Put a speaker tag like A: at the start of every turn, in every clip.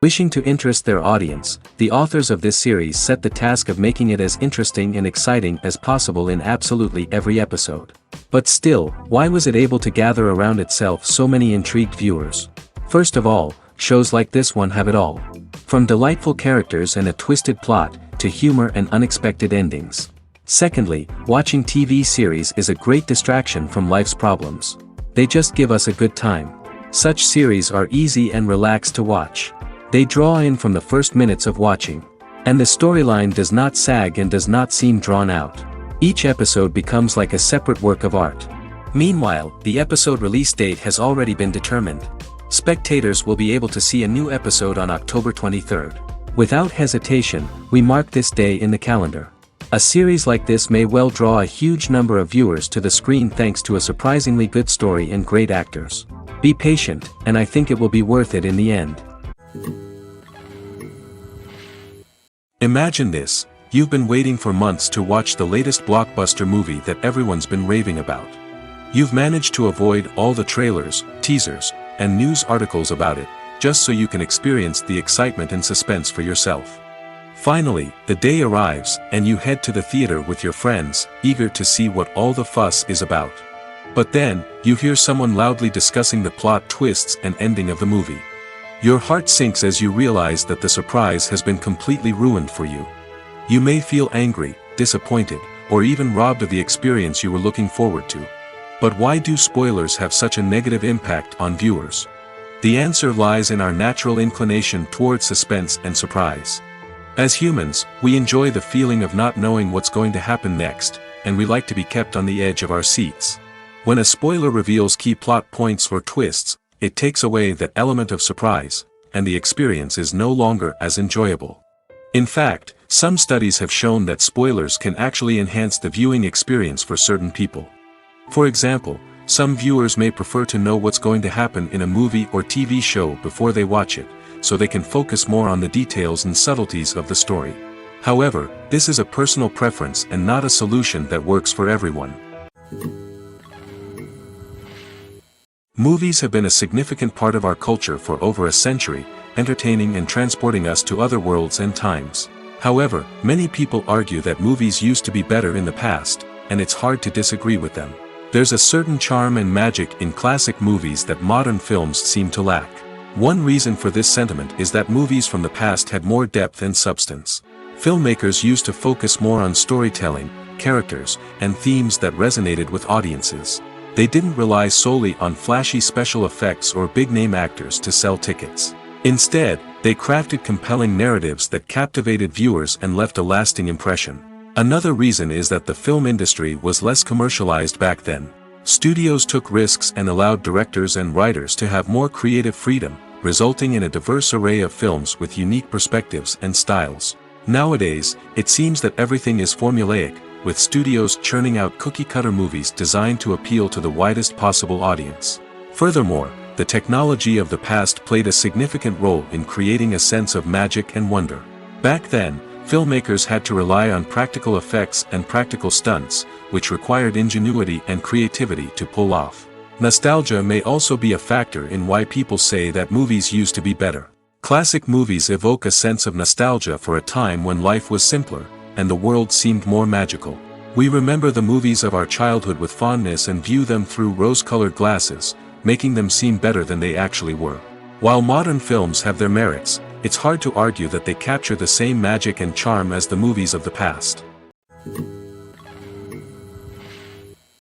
A: Wishing to interest their audience, the authors of this series set the task of making it as interesting and exciting as possible in absolutely every episode. But still, why was it able to gather around itself so many intrigued viewers? First of all, shows like this one have it all. From delightful characters and a twisted plot, to humor and unexpected endings. Secondly, watching TV series is a great distraction from life's problems. They just give us a good time. Such series are easy and relaxed to watch. They draw in from the first minutes of watching. And the storyline does not sag and does not seem drawn out. Each episode becomes like a separate work of art. Meanwhile, the episode release date has already been determined. Spectators will be able to see a new episode on October 23rd. Without hesitation, we mark this day in the calendar. A series like this may well draw a huge number of viewers to the screen thanks to a surprisingly good story and great actors. Be patient, and I think it will be worth it in the end. Imagine this, you've been waiting for months to watch the latest blockbuster movie that everyone's been raving about. You've managed to avoid all the trailers, teasers, and news articles about it, just so you can experience the excitement and suspense for yourself. Finally, the day arrives, and you head to the theater with your friends, eager to see what all the fuss is about. But then, you hear someone loudly discussing the plot twists and ending of the movie. Your heart sinks as you realize that the surprise has been completely ruined for you. You may feel angry, disappointed, or even robbed of the experience you were looking forward to. But why do spoilers have such a negative impact on viewers? The answer lies in our natural inclination toward suspense and surprise. As humans, we enjoy the feeling of not knowing what's going to happen next, and we like to be kept on the edge of our seats. When a spoiler reveals key plot points or twists, it takes away that element of surprise, and the experience is no longer as enjoyable. In fact, some studies have shown that spoilers can actually enhance the viewing experience for certain people. For example, some viewers may prefer to know what's going to happen in a movie or TV show before they watch it, so they can focus more on the details and subtleties of the story. However, this is a personal preference and not a solution that works for everyone. Movies have been a significant part of our culture for over a century, entertaining and transporting us to other worlds and times. However, many people argue that movies used to be better in the past, and it's hard to disagree with them. There's a certain charm and magic in classic movies that modern films seem to lack. One reason for this sentiment is that movies from the past had more depth and substance. Filmmakers used to focus more on storytelling, characters, and themes that resonated with audiences. They didn't rely solely on flashy special effects or big-name actors to sell tickets. Instead, they crafted compelling narratives that captivated viewers and left a lasting impression. Another reason is that the film industry was less commercialized back then. Studios took risks and allowed directors and writers to have more creative freedom, resulting in a diverse array of films with unique perspectives and styles. Nowadays, it seems that everything is formulaic, with studios churning out cookie-cutter movies designed to appeal to the widest possible audience. Furthermore, the technology of the past played a significant role in creating a sense of magic and wonder. Back then, filmmakers had to rely on practical effects and practical stunts, which required ingenuity and creativity to pull off. Nostalgia may also be a factor in why people say that movies used to be better. Classic movies evoke a sense of nostalgia for a time when life was simpler, and the world seemed more magical. We remember the movies of our childhood with fondness and view them through rose-colored glasses, making them seem better than they actually were. While modern films have their merits, it's hard to argue that they capture the same magic and charm as the movies of the past.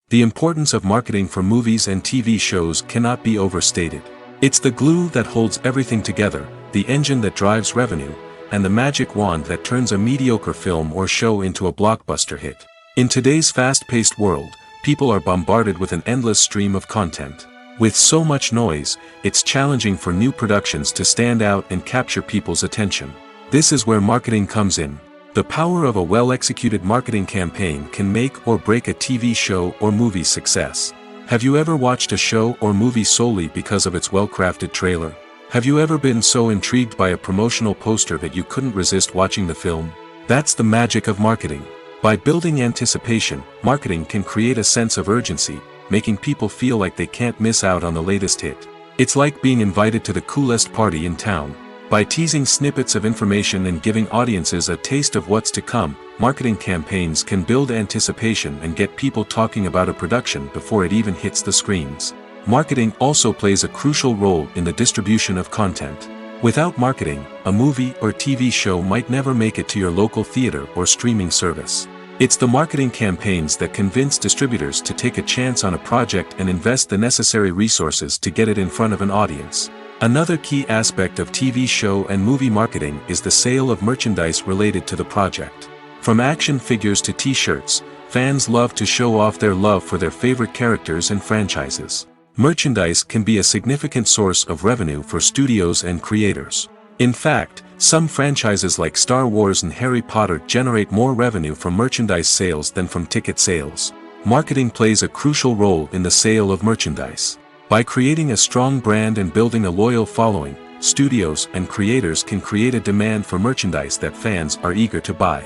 A: The importance of marketing for movies and TV shows cannot be overstated. It's the glue that holds everything together, the engine that drives revenue, and the magic wand that turns a mediocre film or show into a blockbuster hit. In today's fast-paced world, people are bombarded with an endless stream of content. With so much noise, it's challenging for new productions to stand out and capture people's attention. This is where marketing comes in. The power of a well-executed marketing campaign can make or break a TV show or movie's success. Have you ever watched a show or movie solely because of its well-crafted trailer? Have you ever been so intrigued by a promotional poster that you couldn't resist watching the film? That's the magic of marketing. By building anticipation, marketing can create a sense of urgency, making people feel like they can't miss out on the latest hit. It's like being invited to the coolest party in town. By teasing snippets of information and giving audiences a taste of what's to come, marketing campaigns can build anticipation and get people talking about a production before it even hits the screens. Marketing also plays a crucial role in the distribution of content. Without marketing, a movie or TV show might never make it to your local theater or streaming service. It's the marketing campaigns that convince distributors to take a chance on a project and invest the necessary resources to get it in front of an audience. Another key aspect of TV show and movie marketing is the sale of merchandise related to the project. From action figures to t-shirts, fans love to show off their love for their favorite characters and franchises. Merchandise can be a significant source of revenue for studios and creators. In fact, some franchises like Star Wars and Harry Potter generate more revenue from merchandise sales than from ticket sales. Marketing plays a crucial role in the sale of merchandise. By creating a strong brand and building a loyal following, studios and creators can create a demand for merchandise that fans are eager to buy.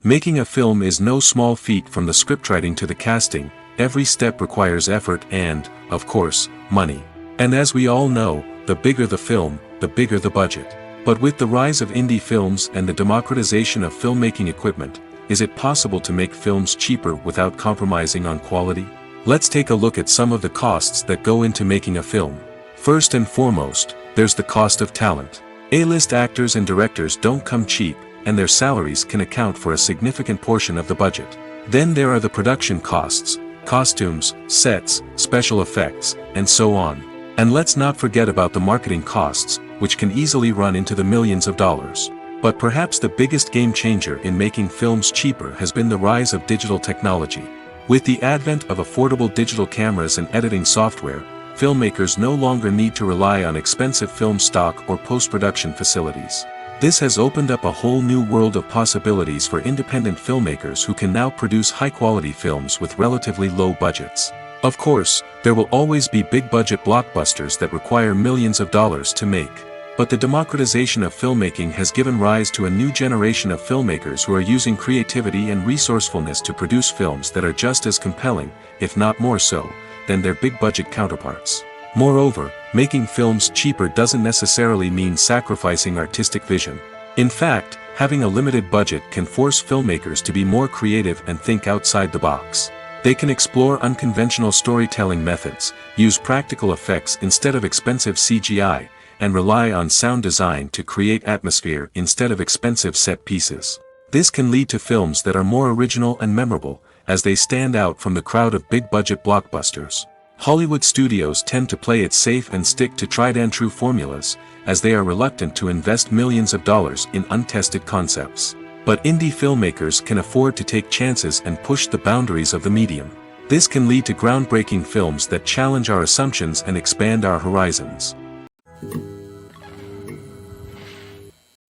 A: Making a film is no small feat. From the scriptwriting to the casting, every step requires effort and, of course, money. And as we all know, the bigger the film, the bigger the budget. But with the rise of indie films and the democratization of filmmaking equipment, is it possible to make films cheaper without compromising on quality? Let's take a look at some of the costs that go into making a film. First and foremost, there's the cost of talent. A-list actors and directors don't come cheap, and their salaries can account for a significant portion of the budget. Then there are the production costs, costumes, sets, special effects, and so on. And let's not forget about the marketing costs, which can easily run into the millions of dollars. But perhaps the biggest game changer in making films cheaper has been the rise of digital technology. With the advent of affordable digital cameras and editing software, filmmakers no longer need to rely on expensive film stock or post-production facilities. This has opened up a whole new world of possibilities for independent filmmakers who can now produce high-quality films with relatively low budgets. Of course, there will always be big-budget blockbusters that require millions of dollars to make. But the democratization of filmmaking has given rise to a new generation of filmmakers who are using creativity and resourcefulness to produce films that are just as compelling, if not more so, than their big-budget counterparts. Moreover, making films cheaper doesn't necessarily mean sacrificing artistic vision. In fact, having a limited budget can force filmmakers to be more creative and think outside the box. They can explore unconventional storytelling methods, use practical effects instead of expensive CGI, and rely on sound design to create atmosphere instead of expensive set pieces. This can lead to films that are more original and memorable, as they stand out from the crowd of big-budget blockbusters. Hollywood studios tend to play it safe and stick to tried-and-true formulas, as they are reluctant to invest millions of dollars in untested concepts. But indie filmmakers can afford to take chances and push the boundaries of the medium. This can lead to groundbreaking films that challenge our assumptions and expand our horizons.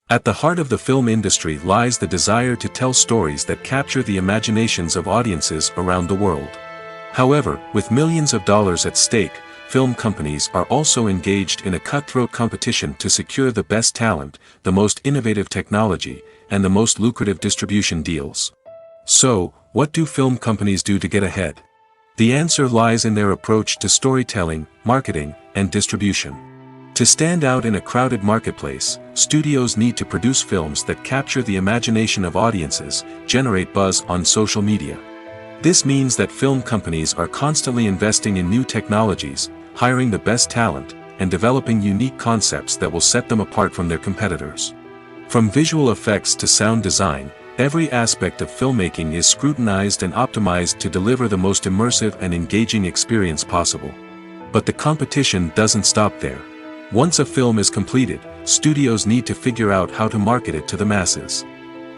A: At the heart of the film industry lies the desire to tell stories that capture the imaginations of audiences around the world. However, with millions of dollars at stake, film companies are also engaged in a cutthroat competition to secure the best talent, the most innovative technology, and the most lucrative distribution deals. So, what do film companies do to get ahead? The answer lies in their approach to storytelling, marketing, and distribution. To stand out in a crowded marketplace, studios need to produce films that capture the imagination of audiences, generate buzz on social media. This means that film companies are constantly investing in new technologies, hiring the best talent, and developing unique concepts that will set them apart from their competitors. From visual effects to sound design, every aspect of filmmaking is scrutinized and optimized to deliver the most immersive and engaging experience possible. But the competition doesn't stop there. Once a film is completed, studios need to figure out how to market it to the masses.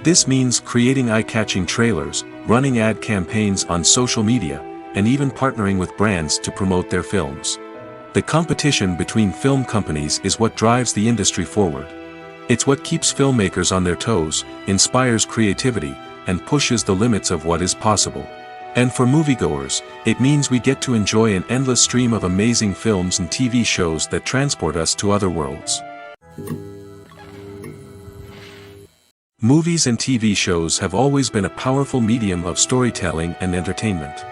A: This means creating eye-catching trailers, running ad campaigns on social media, and even partnering with brands to promote their films. The competition between film companies is what drives the industry forward. It's what keeps filmmakers on their toes, inspires creativity, and pushes the limits of what is possible. And for moviegoers, it means we get to enjoy an endless stream of amazing films and TV shows that transport us to other worlds. Movies and TV shows have always been a powerful medium of storytelling and entertainment.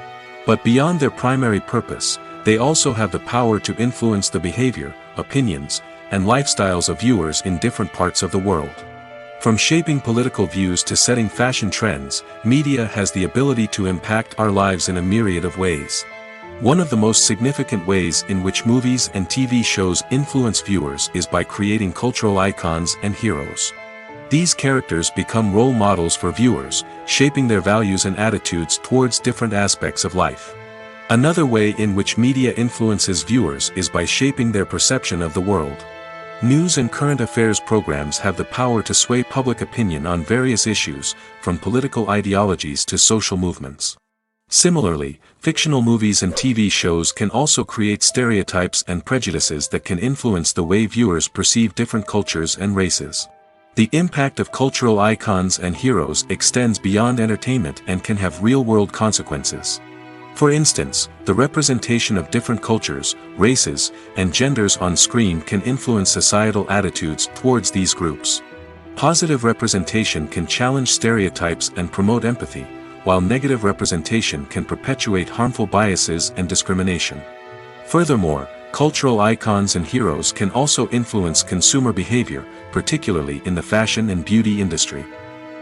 A: But beyond their primary purpose, they also have the power to influence the behavior, opinions, and lifestyles of viewers in different parts of the world. From shaping political views to setting fashion trends, media has the ability to impact our lives in a myriad of ways. One of the most significant ways in which movies and TV shows influence viewers is by creating cultural icons and heroes. These characters become role models for viewers, shaping their values and attitudes towards different aspects of life. Another way in which media influences viewers is by shaping their perception of the world. News and current affairs programs have the power to sway public opinion on various issues, from political ideologies to social movements. Similarly, fictional movies and TV shows can also create stereotypes and prejudices that can influence the way viewers perceive different cultures and races. The impact of cultural icons and heroes extends beyond entertainment and can have real-world consequences. For instance, the representation of different cultures, races, and genders on screen can influence societal attitudes towards these groups. Positive representation can challenge stereotypes and promote empathy, while negative representation can perpetuate harmful biases and discrimination. Furthermore, cultural icons and heroes can also influence consumer behavior, particularly in the fashion and beauty industry.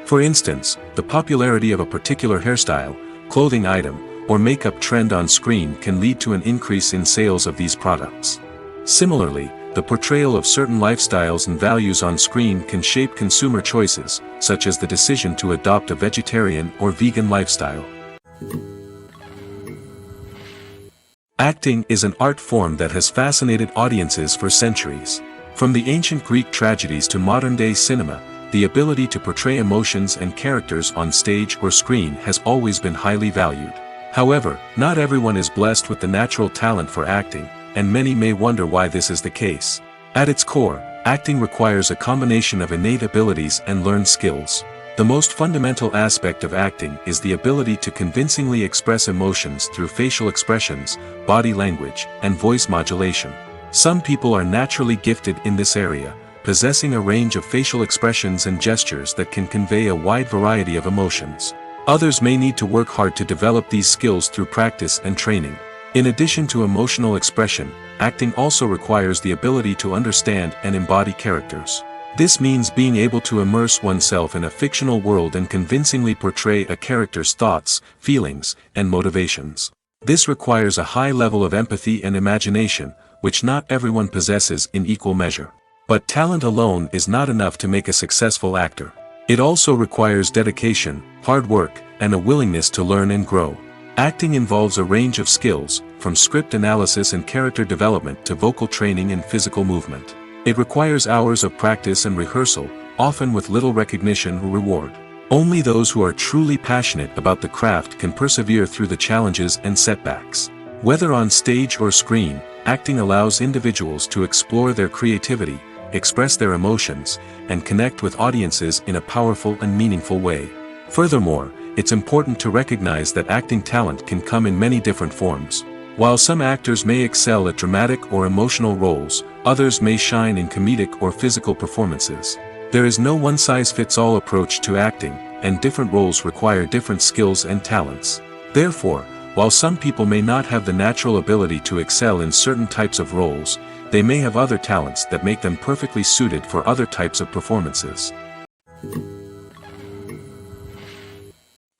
A: For instance, the popularity of a particular hairstyle, clothing item, or makeup trend on screen can lead to an increase in sales of these products. Similarly, the portrayal of certain lifestyles and values on screen can shape consumer choices, such as the decision to adopt a vegetarian or vegan lifestyle. Acting is an art form that has fascinated audiences for centuries. From the ancient Greek tragedies to modern-day cinema, the ability to portray emotions and characters on stage or screen has always been highly valued. However, not everyone is blessed with the natural talent for acting, and many may wonder why this is the case. At its core, acting requires a combination of innate abilities and learned skills. The most fundamental aspect of acting is the ability to convincingly express emotions through facial expressions, body language, and voice modulation. Some people are naturally gifted in this area, possessing a range of facial expressions and gestures that can convey a wide variety of emotions. Others may need to work hard to develop these skills through practice and training. In addition to emotional expression, acting also requires the ability to understand and embody characters. This means being able to immerse oneself in a fictional world and convincingly portray a character's thoughts, feelings, and motivations. This requires a high level of empathy and imagination, which not everyone possesses in equal measure. But talent alone is not enough to make a successful actor. It also requires dedication, hard work, and a willingness to learn and grow. Acting involves a range of skills, from script analysis and character development to vocal training and physical movement. It requires hours of practice and rehearsal, often with little recognition or reward. Only those who are truly passionate about the craft can persevere through the challenges and setbacks. Whether on stage or screen, acting allows individuals to explore their creativity, express their emotions, and connect with audiences in a powerful and meaningful way. Furthermore, it's important to recognize that acting talent can come in many different forms. While some actors may excel at dramatic or emotional roles, others may shine in comedic or physical performances. There is no one-size-fits-all approach to acting, and different roles require different skills and talents. Therefore, while some people may not have the natural ability to excel in certain types of roles, they may have other talents that make them perfectly suited for other types of performances.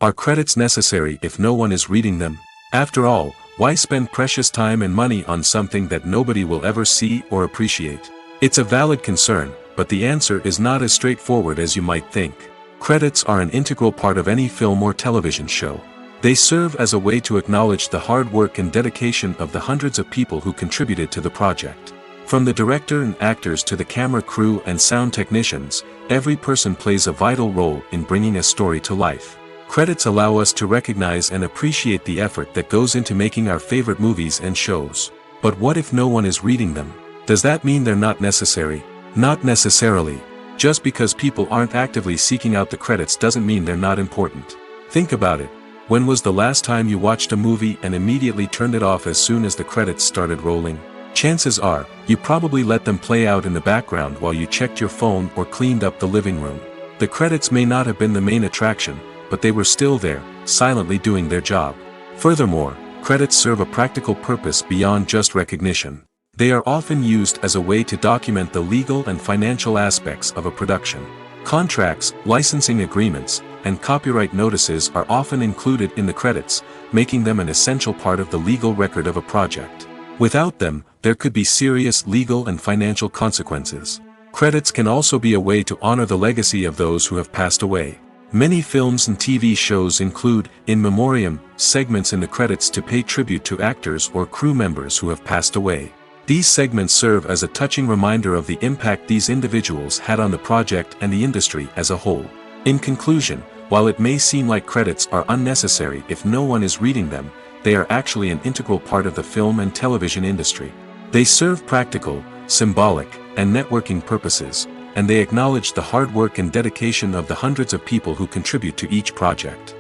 A: Are credits necessary if no one is reading them? After all, why spend precious time and money on something that nobody will ever see or appreciate? It's a valid concern, but the answer is not as straightforward as you might think. Credits are an integral part of any film or television show. They serve as a way to acknowledge the hard work and dedication of the hundreds of people who contributed to the project. From the director and actors to the camera crew and sound technicians, every person plays a vital role in bringing a story to life. Credits allow us to recognize and appreciate the effort that goes into making our favorite movies and shows. But what if no one is reading them? Does that mean they're not necessary? Not necessarily. Just because people aren't actively seeking out the credits doesn't mean they're not important. Think about it. When was the last time you watched a movie and immediately turned it off as soon as the credits started rolling? Chances are, you probably let them play out in the background while you checked your phone or cleaned up the living room. The credits may not have been the main attraction, but they were still there, silently doing their job. Furthermore, credits serve a practical purpose beyond just recognition. They are often used as a way to document the legal and financial aspects of a production. Contracts, licensing agreements, and copyright notices are often included in the credits, making them an essential part of the legal record of a project. Without them, there could be serious legal and financial consequences. Credits can also be a way to honor the legacy of those who have passed away. Many films and TV shows include, in memoriam, segments in the credits to pay tribute to actors or crew members who have passed away. These segments serve as a touching reminder of the impact these individuals had on the project and the industry as a whole. In conclusion, while it may seem like credits are unnecessary if no one is reading them, they are actually an integral part of the film and television industry. They serve practical, symbolic, and networking purposes, and they acknowledge the hard work and dedication of the hundreds of people who contribute to each project.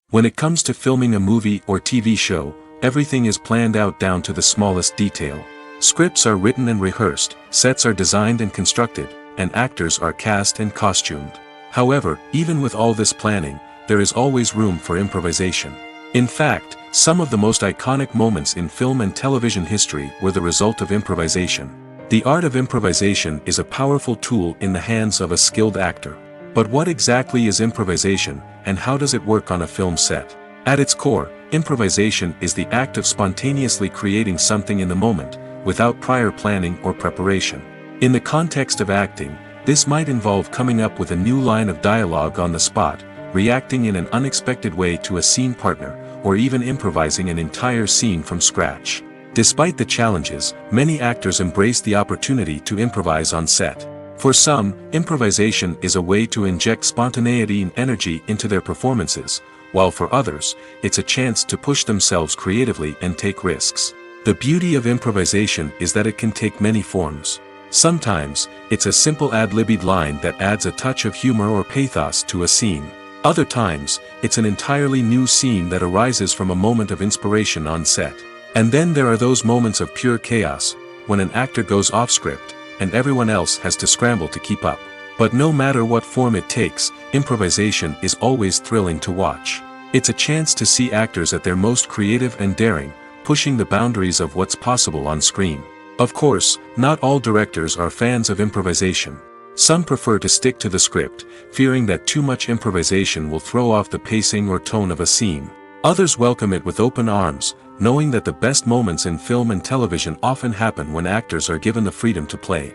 A: When it comes to filming a movie or TV show, everything is planned out down to the smallest detail. Scripts are written and rehearsed, sets are designed and constructed, and actors are cast and costumed. However, even with all this planning, there is always room for improvisation. In fact, some of the most iconic moments in film and television history were the result of improvisation. The art of improvisation is a powerful tool in the hands of a skilled actor. But what exactly is improvisation, and how does it work on a film set? At its core, improvisation is the act of spontaneously creating something in the moment, without prior planning or preparation. In the context of acting, this might involve coming up with a new line of dialogue on the spot, reacting in an unexpected way to a scene partner, or even improvising an entire scene from scratch. Despite the challenges, many actors embrace the opportunity to improvise on set. For some, improvisation is a way to inject spontaneity and energy into their performances, while for others, it's a chance to push themselves creatively and take risks. The beauty of improvisation is that it can take many forms. Sometimes, it's a simple ad-libbed line that adds a touch of humor or pathos to a scene. Other times, it's an entirely new scene that arises from a moment of inspiration on set. And then there are those moments of pure chaos, when an actor goes off script, and everyone else has to scramble to keep up. But no matter what form it takes, improvisation is always thrilling to watch. It's a chance to see actors at their most creative and daring, pushing the boundaries of what's possible on screen. Of course, not all directors are fans of improvisation. Some prefer to stick to the script, fearing that too much improvisation will throw off the pacing or tone of a scene. Others welcome it with open arms, knowing that the best moments in film and television often happen when actors are given the freedom to play.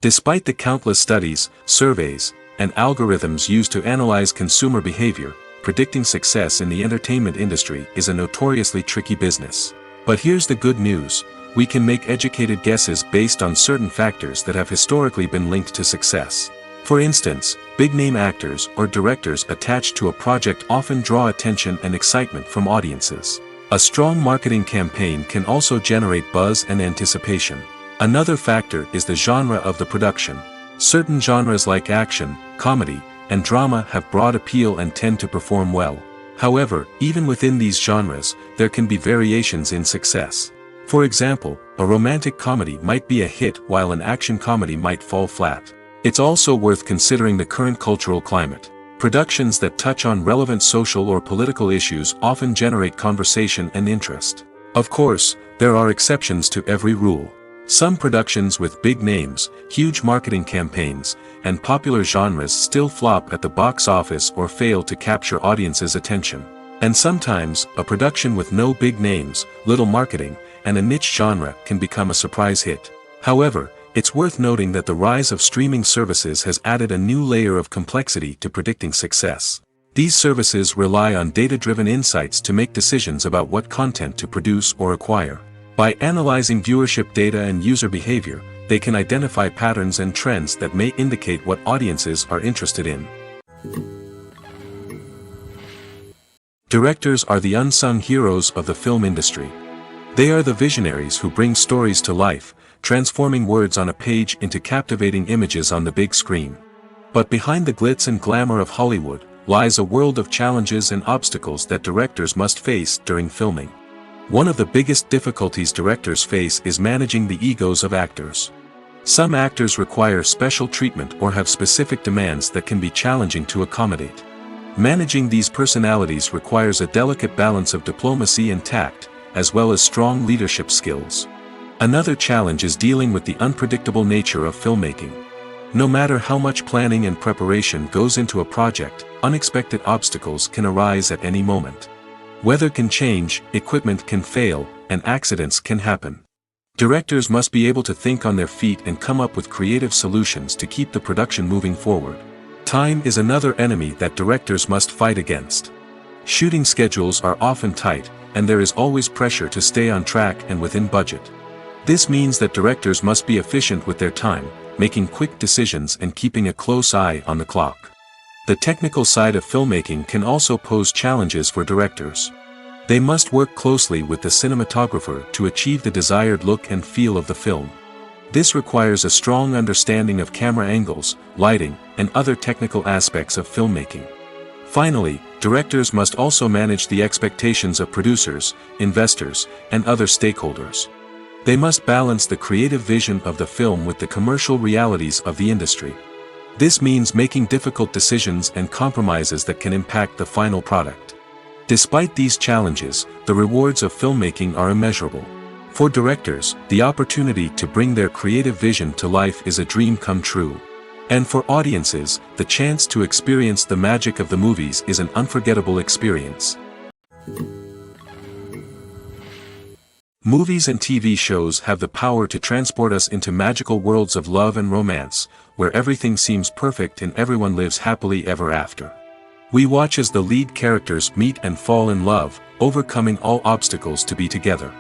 A: Despite the countless studies, surveys, and algorithms used to analyze consumer behavior, predicting success in the entertainment industry is a notoriously tricky business. But here's the good news. We can make educated guesses based on certain factors that have historically been linked to success. For instance, big-name actors or directors attached to a project often draw attention and excitement from audiences. A strong marketing campaign can also generate buzz and anticipation. Another factor is the genre of the production. Certain genres like action, comedy, and drama have broad appeal and tend to perform well. However, even within these genres, there can be variations in success. For example, a romantic comedy might be a hit while an action comedy might fall flat. It's also worth considering the current cultural climate. Productions that touch on relevant social or political issues often generate conversation and interest. Of course, there are exceptions to every rule. Some productions with big names, huge marketing campaigns, and popular genres still flop at the box office or fail to capture audiences' attention. And sometimes, a production with no big names, little marketing, and a niche genre can become a surprise hit. However, it's worth noting that the rise of streaming services has added a new layer of complexity to predicting success. These services rely on data-driven insights to make decisions about what content to produce or acquire. By analyzing viewership data and user behavior, they can identify patterns and trends that may indicate what audiences are interested in. Directors are the unsung heroes of the film industry. They are the visionaries who bring stories to life, transforming words on a page into captivating images on the big screen. But behind the glitz and glamour of Hollywood, lies a world of challenges and obstacles that directors must face during filming. One of the biggest difficulties directors face is managing the egos of actors. Some actors require special treatment or have specific demands that can be challenging to accommodate. Managing these personalities requires a delicate balance of diplomacy and tact, as well as strong leadership skills. Another challenge is dealing with the unpredictable nature of filmmaking. No matter how much planning and preparation goes into a project, unexpected obstacles can arise at any moment. Weather can change, equipment can fail, and accidents can happen. Directors must be able to think on their feet and come up with creative solutions to keep the production moving forward. Time is another enemy that directors must fight against. Shooting schedules are often tight, and there is always pressure to stay on track and within budget. This means that directors must be efficient with their time, making quick decisions and keeping a close eye on the clock. The technical side of filmmaking can also pose challenges for directors. They must work closely with the cinematographer to achieve the desired look and feel of the film. This requires a strong understanding of camera angles, lighting, and other technical aspects of filmmaking. Finally, directors must also manage the expectations of producers, investors, and other stakeholders. They must balance the creative vision of the film with the commercial realities of the industry. This means making difficult decisions and compromises that can impact the final product. Despite these challenges, the rewards of filmmaking are immeasurable. For directors, the opportunity to bring their creative vision to life is a dream come true. And for audiences, the chance to experience the magic of the movies is an unforgettable experience. Movies and TV shows have the power to transport us into magical worlds of love and romance, where everything seems perfect and everyone lives happily ever after. We watch as the lead characters meet and fall in love, overcoming all obstacles to be together.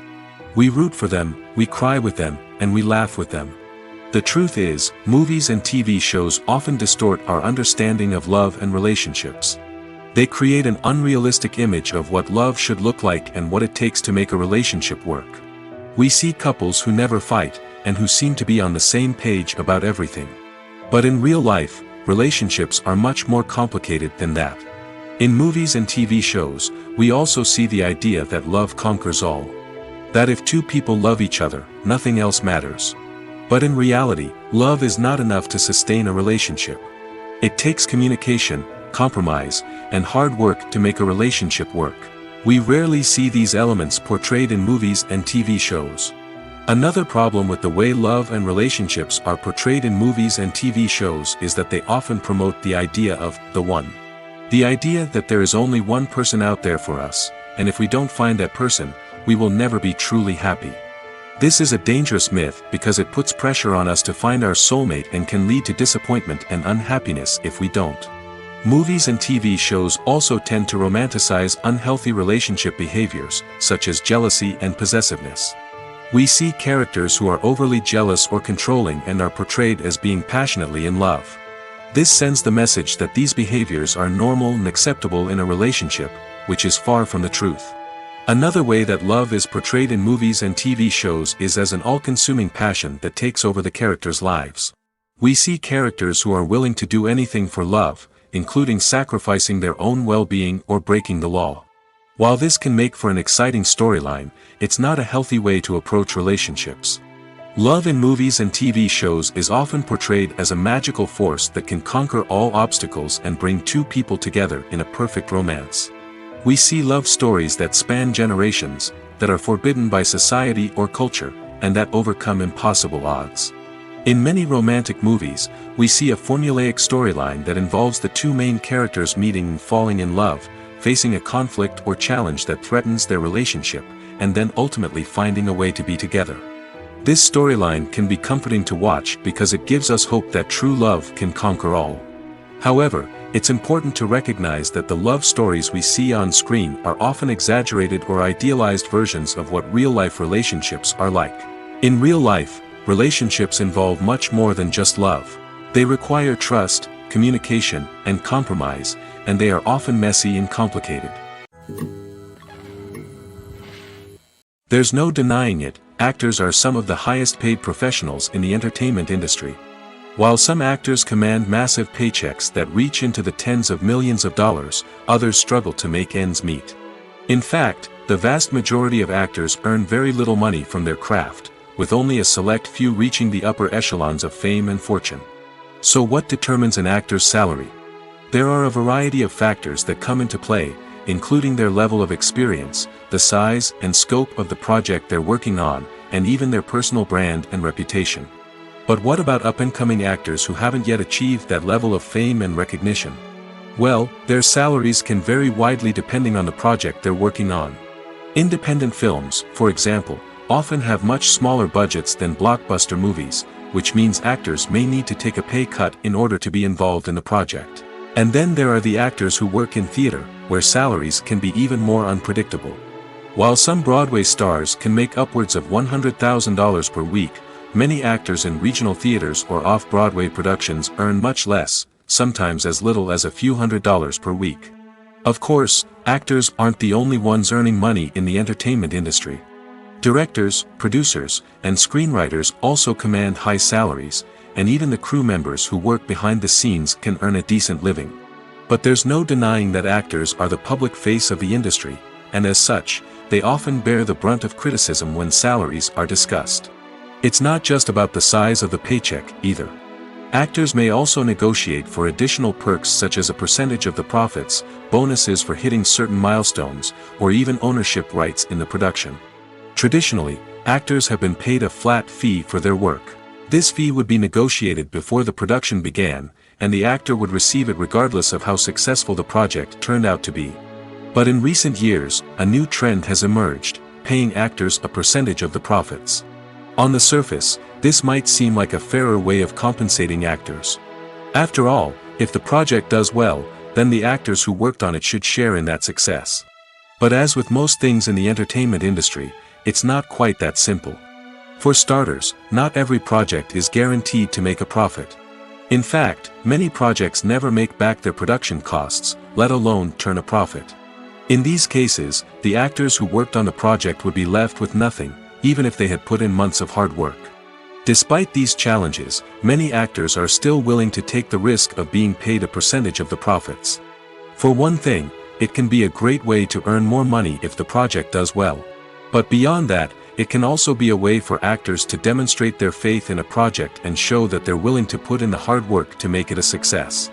A: We root for them, we cry with them, and we laugh with them. The truth is, movies and TV shows often distort our understanding of love and relationships. They create an unrealistic image of what love should look like and what it takes to make a relationship work. We see couples who never fight, and who seem to be on the same page about everything. But in real life, relationships are much more complicated than that. In movies and TV shows, we also see the idea that love conquers all. That if two people love each other, nothing else matters. But in reality, love is not enough to sustain a relationship. It takes communication, compromise, and hard work to make a relationship work. We rarely see these elements portrayed in movies and TV shows. Another problem with the way love and relationships are portrayed in movies and TV shows is that they often promote the idea of the one. The idea that there is only one person out there for us, and if we don't find that person, we will never be truly happy. This is a dangerous myth because it puts pressure on us to find our soulmate and can lead to disappointment and unhappiness if we don't. Movies and TV shows also tend to romanticize unhealthy relationship behaviors, such as jealousy and possessiveness. We see characters who are overly jealous or controlling and are portrayed as being passionately in love. This sends the message that these behaviors are normal and acceptable in a relationship, which is far from the truth. Another way that love is portrayed in movies and TV shows is as an all-consuming passion that takes over the characters' lives. We see characters who are willing to do anything for love, including sacrificing their own well-being or breaking the law. While this can make for an exciting storyline, it's not a healthy way to approach relationships. Love in movies and TV shows is often portrayed as a magical force that can conquer all obstacles and bring two people together in a perfect romance. We see love stories that span generations, that are forbidden by society or culture, and that overcome impossible odds. In many romantic movies, we see a formulaic storyline that involves the two main characters meeting and falling in love, facing a conflict or challenge that threatens their relationship, and then ultimately finding a way to be together. This storyline can be comforting to watch because it gives us hope that true love can conquer all. However, it's important to recognize that the love stories we see on screen are often exaggerated or idealized versions of what real-life relationships are like. In real life, relationships involve much more than just love. They require trust, communication, and compromise, and they are often messy and complicated. There's no denying it, actors are some of the highest paid professionals in the entertainment industry. While some actors command massive paychecks that reach into the tens of millions of dollars, others struggle to make ends meet. In fact, the vast majority of actors earn very little money from their craft, with only a select few reaching the upper echelons of fame and fortune. So what determines an actor's salary? There are a variety of factors that come into play, including their level of experience, the size and scope of the project they're working on, and even their personal brand and reputation. But what about up-and-coming actors who haven't yet achieved that level of fame and recognition? Well, their salaries can vary widely depending on the project they're working on. Independent films, for example, often have much smaller budgets than blockbuster movies, which means actors may need to take a pay cut in order to be involved in the project. And then there are the actors who work in theater, where salaries can be even more unpredictable. While some Broadway stars can make upwards of $100,000 per week, many actors in regional theaters or off-Broadway productions earn much less, sometimes as little as a few $100s per week. Of course, actors aren't the only ones earning money in the entertainment industry. Directors, producers, and screenwriters also command high salaries, and even the crew members who work behind the scenes can earn a decent living. But there's no denying that actors are the public face of the industry, and as such, they often bear the brunt of criticism when salaries are discussed. It's not just about the size of the paycheck, either. Actors may also negotiate for additional perks such as a percentage of the profits, bonuses for hitting certain milestones, or even ownership rights in the production. Traditionally, actors have been paid a flat fee for their work. This fee would be negotiated before the production began, and the actor would receive it regardless of how successful the project turned out to be. But in recent years, a new trend has emerged, paying actors a percentage of the profits. On the surface, this might seem like a fairer way of compensating actors. After all, if the project does well, then the actors who worked on it should share in that success. But as with most things in the entertainment industry, it's not quite that simple. For starters, not every project is guaranteed to make a profit. In fact, many projects never make back their production costs, let alone turn a profit. In these cases, the actors who worked on the project would be left with nothing, even if they had put in months of hard work. Despite these challenges, many actors are still willing to take the risk of being paid a percentage of the profits. For one thing, it can be a great way to earn more money if the project does well. But beyond that, it can also be a way for actors to demonstrate their faith in a project and show that they're willing to put in the hard work to make it a success.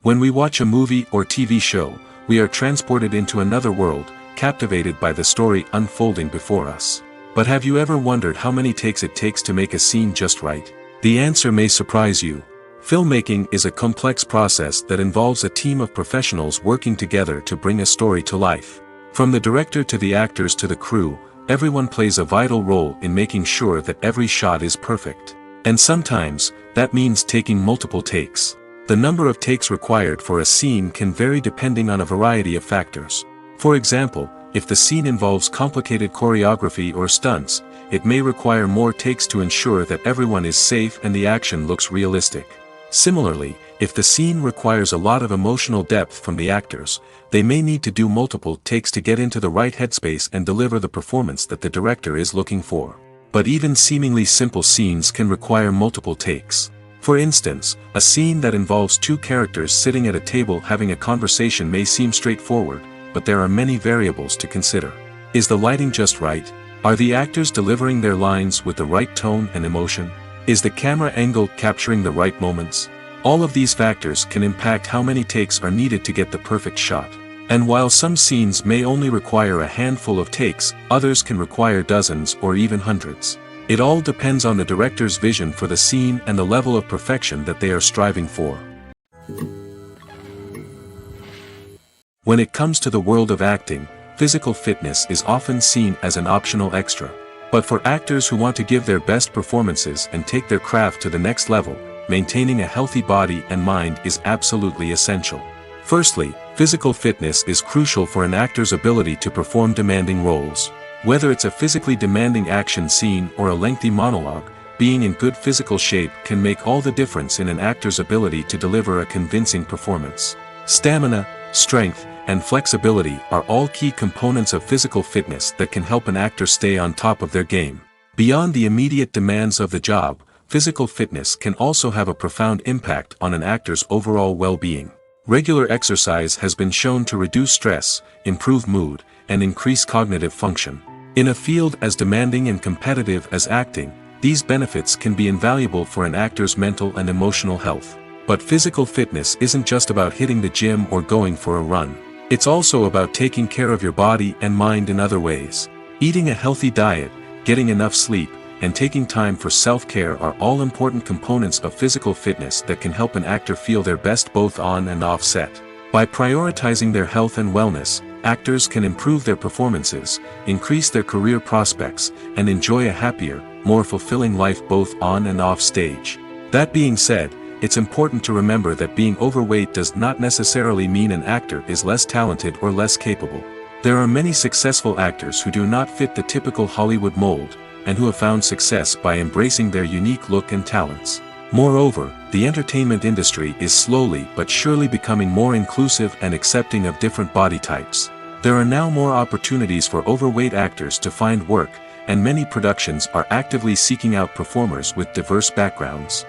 A: When we watch a movie or TV show, we are transported into another world, captivated by the story unfolding before us. But have you ever wondered how many takes it takes to make a scene just right? The answer may surprise you. Filmmaking is a complex process that involves a team of professionals working together to bring a story to life. From the director to the actors to the crew, everyone plays a vital role in making sure that every shot is perfect. And sometimes, that means taking multiple takes. The number of takes required for a scene can vary depending on a variety of factors. For example, if the scene involves complicated choreography or stunts, it may require more takes to ensure that everyone is safe and the action looks realistic. Similarly, if the scene requires a lot of emotional depth from the actors, they may need to do multiple takes to get into the right headspace and deliver the performance that the director is looking for. But even seemingly simple scenes can require multiple takes. For instance, a scene that involves two characters sitting at a table having a conversation may seem straightforward, but there are many variables to consider. Is the lighting just right? Are the actors delivering their lines with the right tone and emotion? Is the camera angle capturing the right moments? All of these factors can impact how many takes are needed to get the perfect shot. And while some scenes may only require a handful of takes, others can require dozens or even hundreds. It all depends on the director's vision for the scene and the level of perfection that they are striving for. When it comes to the world of acting, physical fitness is often seen as an optional extra. But for actors who want to give their best performances and take their craft to the next level, maintaining a healthy body and mind is absolutely essential. Firstly, physical fitness is crucial for an actor's ability to perform demanding roles. Whether it's a physically demanding action scene or a lengthy monologue, being in good physical shape can make all the difference in an actor's ability to deliver a convincing performance. Stamina, strength, and flexibility are all key components of physical fitness that can help an actor stay on top of their game. Beyond the immediate demands of the job, physical fitness can also have a profound impact on an actor's overall well-being. Regular exercise has been shown to reduce stress, improve mood, and increase cognitive function. In a field as demanding and competitive as acting, these benefits can be invaluable for an actor's mental and emotional health. But physical fitness isn't just about hitting the gym or going for a run. It's also about taking care of your body and mind in other ways. Eating a healthy diet, getting enough sleep, and taking time for self-care are all important components of physical fitness that can help an actor feel their best both on and off set. By prioritizing their health and wellness, actors can improve their performances, increase their career prospects, and enjoy a happier, more fulfilling life both on and off stage. That being said, it's important to remember that being overweight does not necessarily mean an actor is less talented or less capable. There are many successful actors who do not fit the typical Hollywood mold, and who have found success by embracing their unique look and talents. Moreover, the entertainment industry is slowly but surely becoming more inclusive and accepting of different body types. There are now more opportunities for overweight actors to find work, and many productions are actively seeking out performers with diverse backgrounds.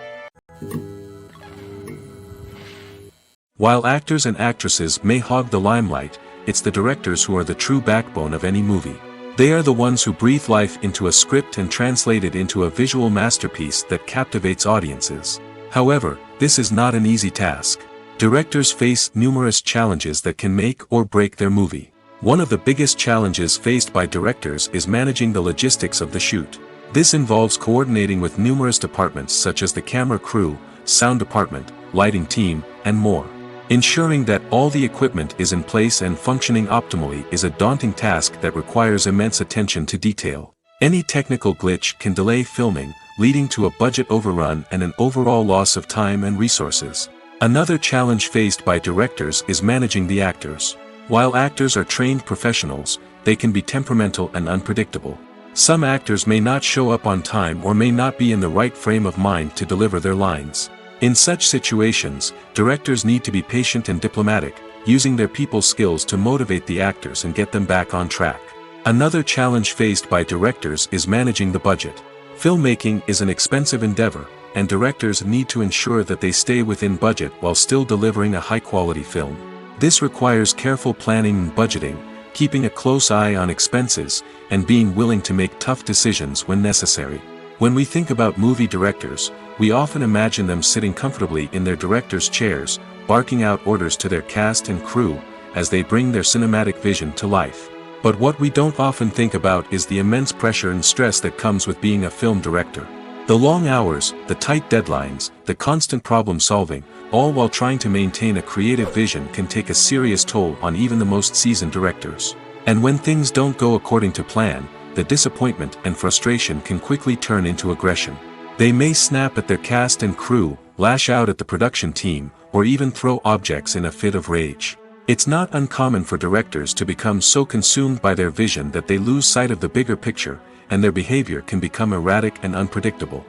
A: While actors and actresses may hog the limelight, it's the directors who are the true backbone of any movie. They are the ones who breathe life into a script and translate it into a visual masterpiece that captivates audiences. However, this is not an easy task. Directors face numerous challenges that can make or break their movie. One of the biggest challenges faced by directors is managing the logistics of the shoot. This involves coordinating with numerous departments such as the camera crew, sound department, lighting team, and more. Ensuring that all the equipment is in place and functioning optimally is a daunting task that requires immense attention to detail. Any technical glitch can delay filming, leading to a budget overrun and an overall loss of time and resources. Another challenge faced by directors is managing the actors. While actors are trained professionals, they can be temperamental and unpredictable. Some actors may not show up on time or may not be in the right frame of mind to deliver their lines. In such situations, directors need to be patient and diplomatic, using their people skills to motivate the actors and get them back on track. Another challenge faced by directors is managing the budget. Filmmaking is an expensive endeavor, and directors need to ensure that they stay within budget while still delivering a high-quality film. This requires careful planning and budgeting, keeping a close eye on expenses, and being willing to make tough decisions when necessary. When we think about movie directors, we often imagine them sitting comfortably in their director's chairs, barking out orders to their cast and crew, as they bring their cinematic vision to life. But what we don't often think about is the immense pressure and stress that comes with being a film director. The long hours, the tight deadlines, the constant problem solving, all while trying to maintain a creative vision can take a serious toll on even the most seasoned directors. And when things don't go according to plan, the disappointment and frustration can quickly turn into aggression. They may snap at their cast and crew, lash out at the production team, or even throw objects in a fit of rage. It's not uncommon for directors to become so consumed by their vision that they lose sight of the bigger picture, and their behavior can become erratic and unpredictable.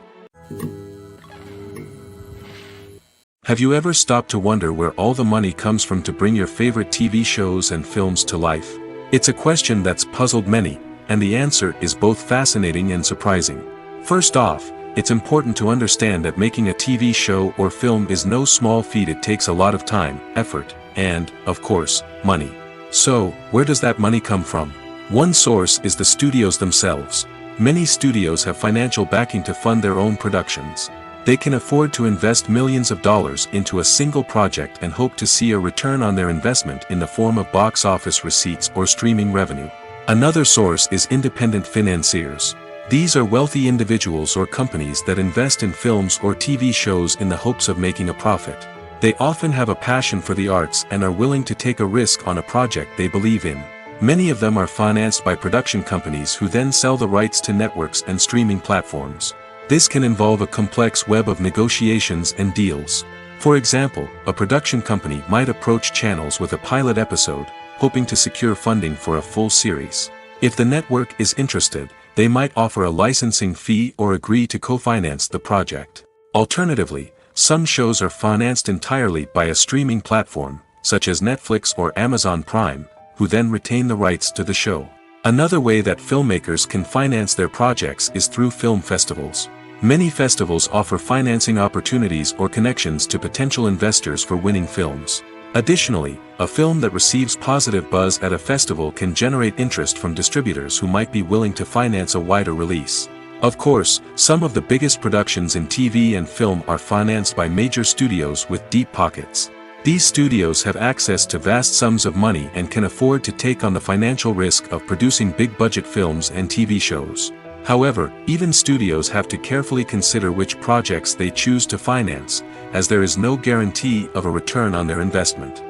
A: Have you ever stopped to wonder where all the money comes from to bring your favorite TV shows and films to life? It's a question that's puzzled many, and the answer is both fascinating and surprising. First off, it's important to understand that making a TV show or film is no small feat. It takes a lot of time, effort, and, of course, money. So, where does that money come from? One source is the studios themselves. Many studios have financial backing to fund their own productions. They can afford to invest millions of dollars into a single project and hope to see a return on their investment in the form of box office receipts or streaming revenue. Another source is independent financiers. These are wealthy individuals or companies that invest in films or TV shows in the hopes of making a profit. They often have a passion for the arts and are willing to take a risk on a project they believe in. Many of them are financed by production companies who then sell the rights to networks and streaming platforms. This can involve a complex web of negotiations and deals. For example, a production company might approach channels with a pilot episode, hoping to secure funding for a full series. If the network is interested, they might offer a licensing fee or agree to co-finance the project. Alternatively, some shows are financed entirely by a streaming platform, such as Netflix or Amazon Prime, who then retain the rights to the show. Another way that filmmakers can finance their projects is through film festivals. Many festivals offer financing opportunities or connections to potential investors for winning films. Additionally, a film that receives positive buzz at a festival can generate interest from distributors who might be willing to finance a wider release. Of course, some of the biggest productions in TV and film are financed by major studios with deep pockets. These studios have access to vast sums of money and can afford to take on the financial risk of producing big-budget films and TV shows. However, even studios have to carefully consider which projects they choose to finance, as there is no guarantee of a return on their investment.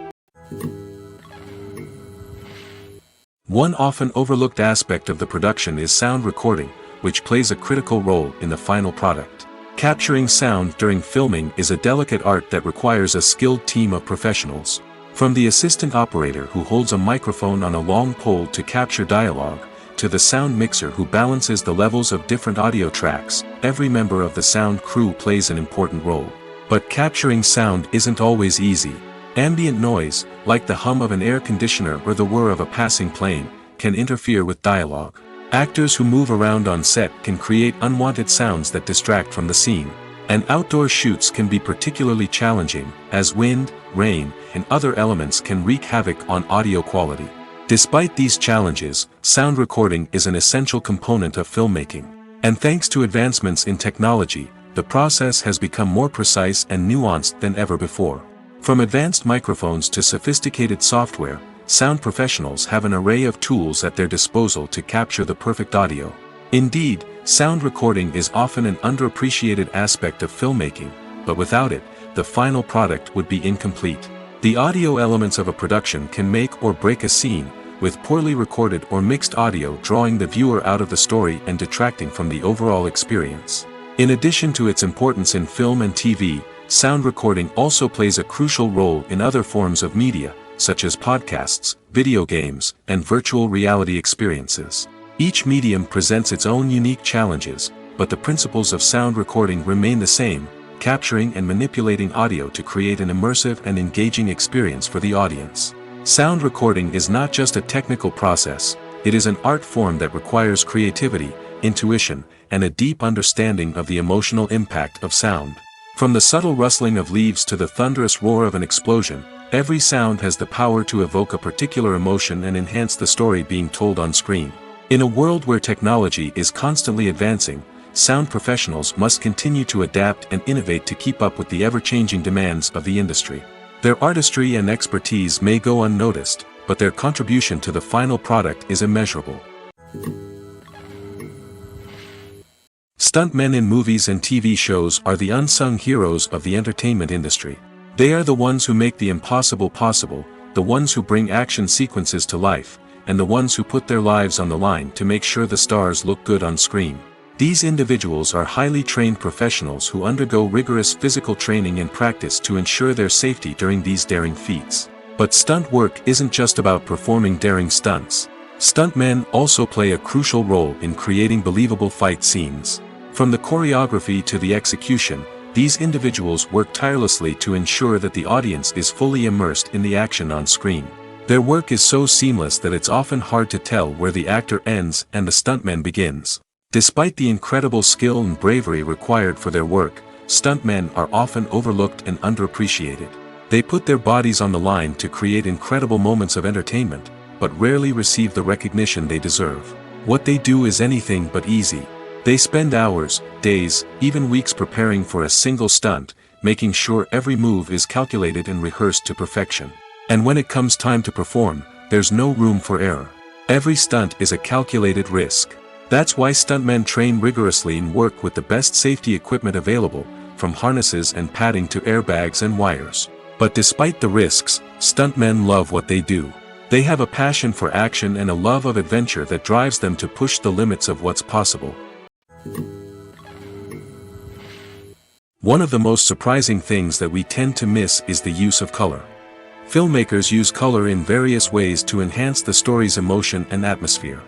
A: One often overlooked aspect of the production is sound recording, which plays a critical role in the final product. Capturing sound during filming is a delicate art that requires a skilled team of professionals. From the assistant operator who holds a microphone on a long pole to capture dialogue, to the sound mixer who balances the levels of different audio tracks, every member of the sound crew plays an important role. But capturing sound isn't always easy. Ambient noise, like the hum of an air conditioner or the whir of a passing plane, can interfere with dialogue. Actors who move around on set can create unwanted sounds that distract from the scene. And outdoor shoots can be particularly challenging, as wind, rain, and other elements can wreak havoc on audio quality. Despite these challenges, sound recording is an essential component of filmmaking. And thanks to advancements in technology, the process has become more precise and nuanced than ever before. From advanced microphones to sophisticated software, sound professionals have an array of tools at their disposal to capture the perfect audio. Indeed, sound recording is often an underappreciated aspect of filmmaking, but without it, the final product would be incomplete. The audio elements of a production can make or break a scene, with poorly recorded or mixed audio drawing the viewer out of the story and detracting from the overall experience. In addition to its importance in film and TV, sound recording also plays a crucial role in other forms of media, such as podcasts, video games, and virtual reality experiences. Each medium presents its own unique challenges, but the principles of sound recording remain the same, capturing and manipulating audio to create an immersive and engaging experience for the audience. Sound recording is not just a technical process, it is an art form that requires creativity, intuition, and a deep understanding of the emotional impact of sound. From the subtle rustling of leaves to the thunderous roar of an explosion, every sound has the power to evoke a particular emotion and enhance the story being told on screen. In a world where technology is constantly advancing, sound professionals must continue to adapt and innovate to keep up with the ever-changing demands of the industry. Their artistry and expertise may go unnoticed, but their contribution to the final product is immeasurable. Stuntmen in movies and TV shows are the unsung heroes of the entertainment industry. They are the ones who make the impossible possible, the ones who bring action sequences to life, and the ones who put their lives on the line to make sure the stars look good on screen. These individuals are highly trained professionals who undergo rigorous physical training and practice to ensure their safety during these daring feats. But stunt work isn't just about performing daring stunts. Stuntmen also play a crucial role in creating believable fight scenes. From the choreography to the execution, these individuals work tirelessly to ensure that the audience is fully immersed in the action on screen. Their work is so seamless that it's often hard to tell where the actor ends and the stuntman begins. Despite the incredible skill and bravery required for their work, stuntmen are often overlooked and underappreciated. They put their bodies on the line to create incredible moments of entertainment, but rarely receive the recognition they deserve. What they do is anything but easy. They spend hours, days, even weeks preparing for a single stunt, making sure every move is calculated and rehearsed to perfection. And when it comes time to perform, there's no room for error. Every stunt is a calculated risk. That's why stuntmen train rigorously and work with the best safety equipment available, from harnesses and padding to airbags and wires. But despite the risks, stuntmen love what they do. They have a passion for action and a love of adventure that drives them to push the limits of what's possible. One of the most surprising things that we tend to miss is the use of color. Filmmakers use color in various ways to enhance the story's emotion and atmosphere.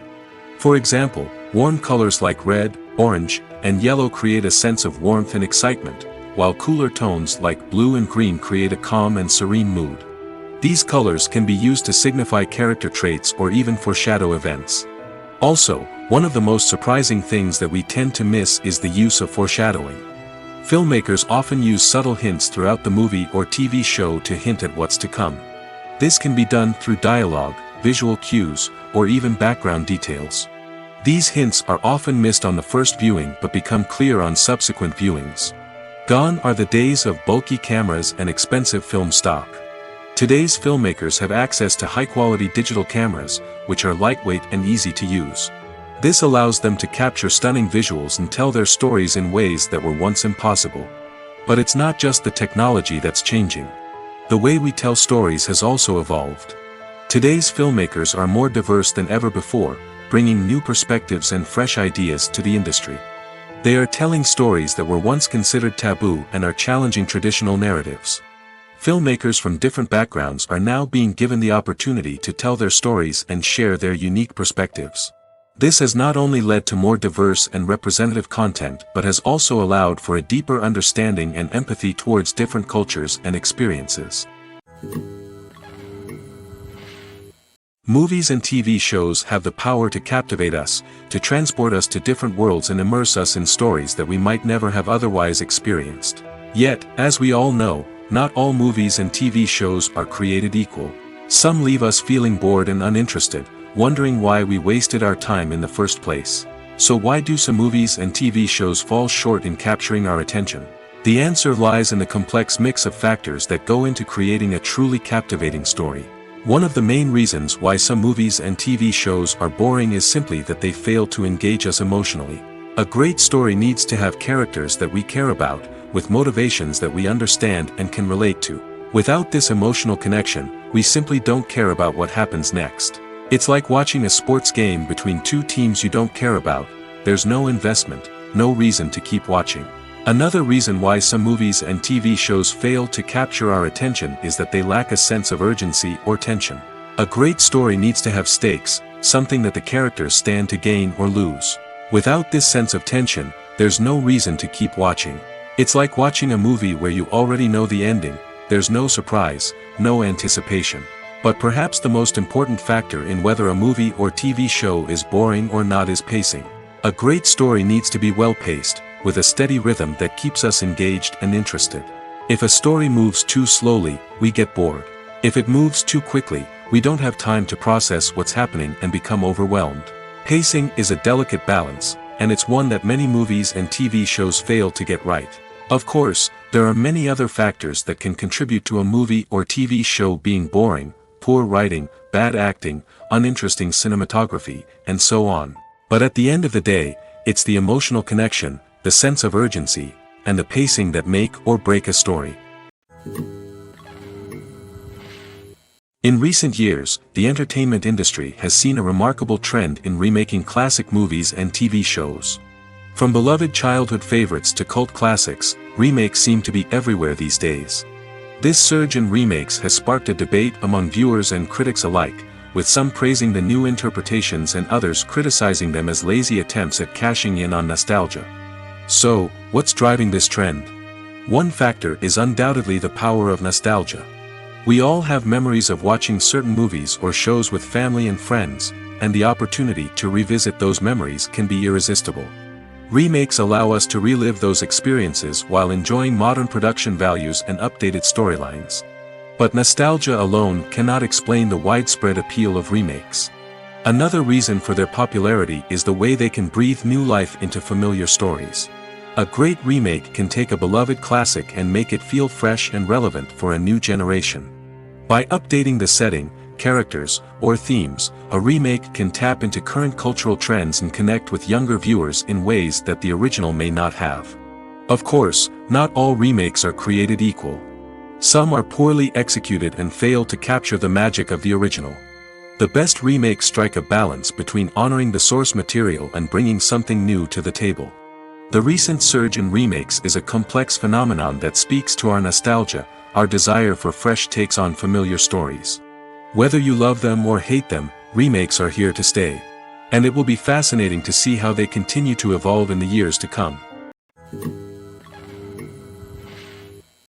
A: For example, warm colors like red, orange, and yellow create a sense of warmth and excitement, while cooler tones like blue and green create a calm and serene mood. These colors can be used to signify character traits or even foreshadow events. Also, one of the most surprising things that we tend to miss is the use of foreshadowing. Filmmakers often use subtle hints throughout the movie or TV show to hint at what's to come. This can be done through dialogue, visual cues, or even background details. These hints are often missed on the first viewing but become clear on subsequent viewings. Gone are the days of bulky cameras and expensive film stock. Today's filmmakers have access to high-quality digital cameras, which are lightweight and easy to use. This allows them to capture stunning visuals and tell their stories in ways that were once impossible. But it's not just the technology that's changing. The way we tell stories has also evolved. Today's filmmakers are more diverse than ever before, bringing new perspectives and fresh ideas to the industry. They are telling stories that were once considered taboo and are challenging traditional narratives. Filmmakers from different backgrounds are now being given the opportunity to tell their stories and share their unique perspectives. This has not only led to more diverse and representative content but has also allowed for a deeper understanding and empathy towards different cultures and experiences. Movies and TV shows have the power to captivate us, to transport us to different worlds and immerse us in stories that we might never have otherwise experienced. Yet, as we all know, not all movies and TV shows are created equal. Some leave us feeling bored and uninterested, wondering why we wasted our time in the first place. So why do some movies and TV shows fall short in capturing our attention? The answer lies in the complex mix of factors that go into creating a truly captivating story. One of the main reasons why some movies and TV shows are boring is simply that they fail to engage us emotionally. A great story needs to have characters that we care about, with motivations that we understand and can relate to. Without this emotional connection, we simply don't care about what happens next. It's like watching a sports game between two teams you don't care about. There's no investment, no reason to keep watching. Another reason why some movies and TV shows fail to capture our attention is that they lack a sense of urgency or tension. A great story needs to have stakes, something that the characters stand to gain or lose. Without this sense of tension, there's no reason to keep watching. It's like watching a movie where you already know the ending. There's no surprise, no anticipation. But perhaps the most important factor in whether a movie or TV show is boring or not is pacing. A great story needs to be well-paced, with a steady rhythm that keeps us engaged and interested. If a story moves too slowly, we get bored. If it moves too quickly, we don't have time to process what's happening and become overwhelmed. Pacing is a delicate balance, and it's one that many movies and TV shows fail to get right. Of course, there are many other factors that can contribute to a movie or TV show being boring: poor writing, bad acting, uninteresting cinematography, and so on. But at the end of the day, it's the emotional connection, the sense of urgency, and the pacing that make or break a story. In recent years, the entertainment industry has seen a remarkable trend in remaking classic movies and TV shows. From beloved childhood favorites to cult classics, remakes seem to be everywhere these days. This surge in remakes has sparked a debate among viewers and critics alike, with some praising the new interpretations and others criticizing them as lazy attempts at cashing in on nostalgia. So, what's driving this trend? One factor is undoubtedly the power of nostalgia. We all have memories of watching certain movies or shows with family and friends, and the opportunity to revisit those memories can be irresistible. Remakes allow us to relive those experiences while enjoying modern production values and updated storylines. But nostalgia alone cannot explain the widespread appeal of remakes. Another reason for their popularity is the way they can breathe new life into familiar stories. A great remake can take a beloved classic and make it feel fresh and relevant for a new generation. By updating the setting, characters, or themes, a remake can tap into current cultural trends and connect with younger viewers in ways that the original may not have. Of course, not all remakes are created equal. Some are poorly executed and fail to capture the magic of the original. The best remakes strike a balance between honoring the source material and bringing something new to the table. The recent surge in remakes is a complex phenomenon that speaks to our nostalgia, our desire for fresh takes on familiar stories. Whether you love them or hate them, remakes are here to stay. And it will be fascinating to see how they continue to evolve in the years to come.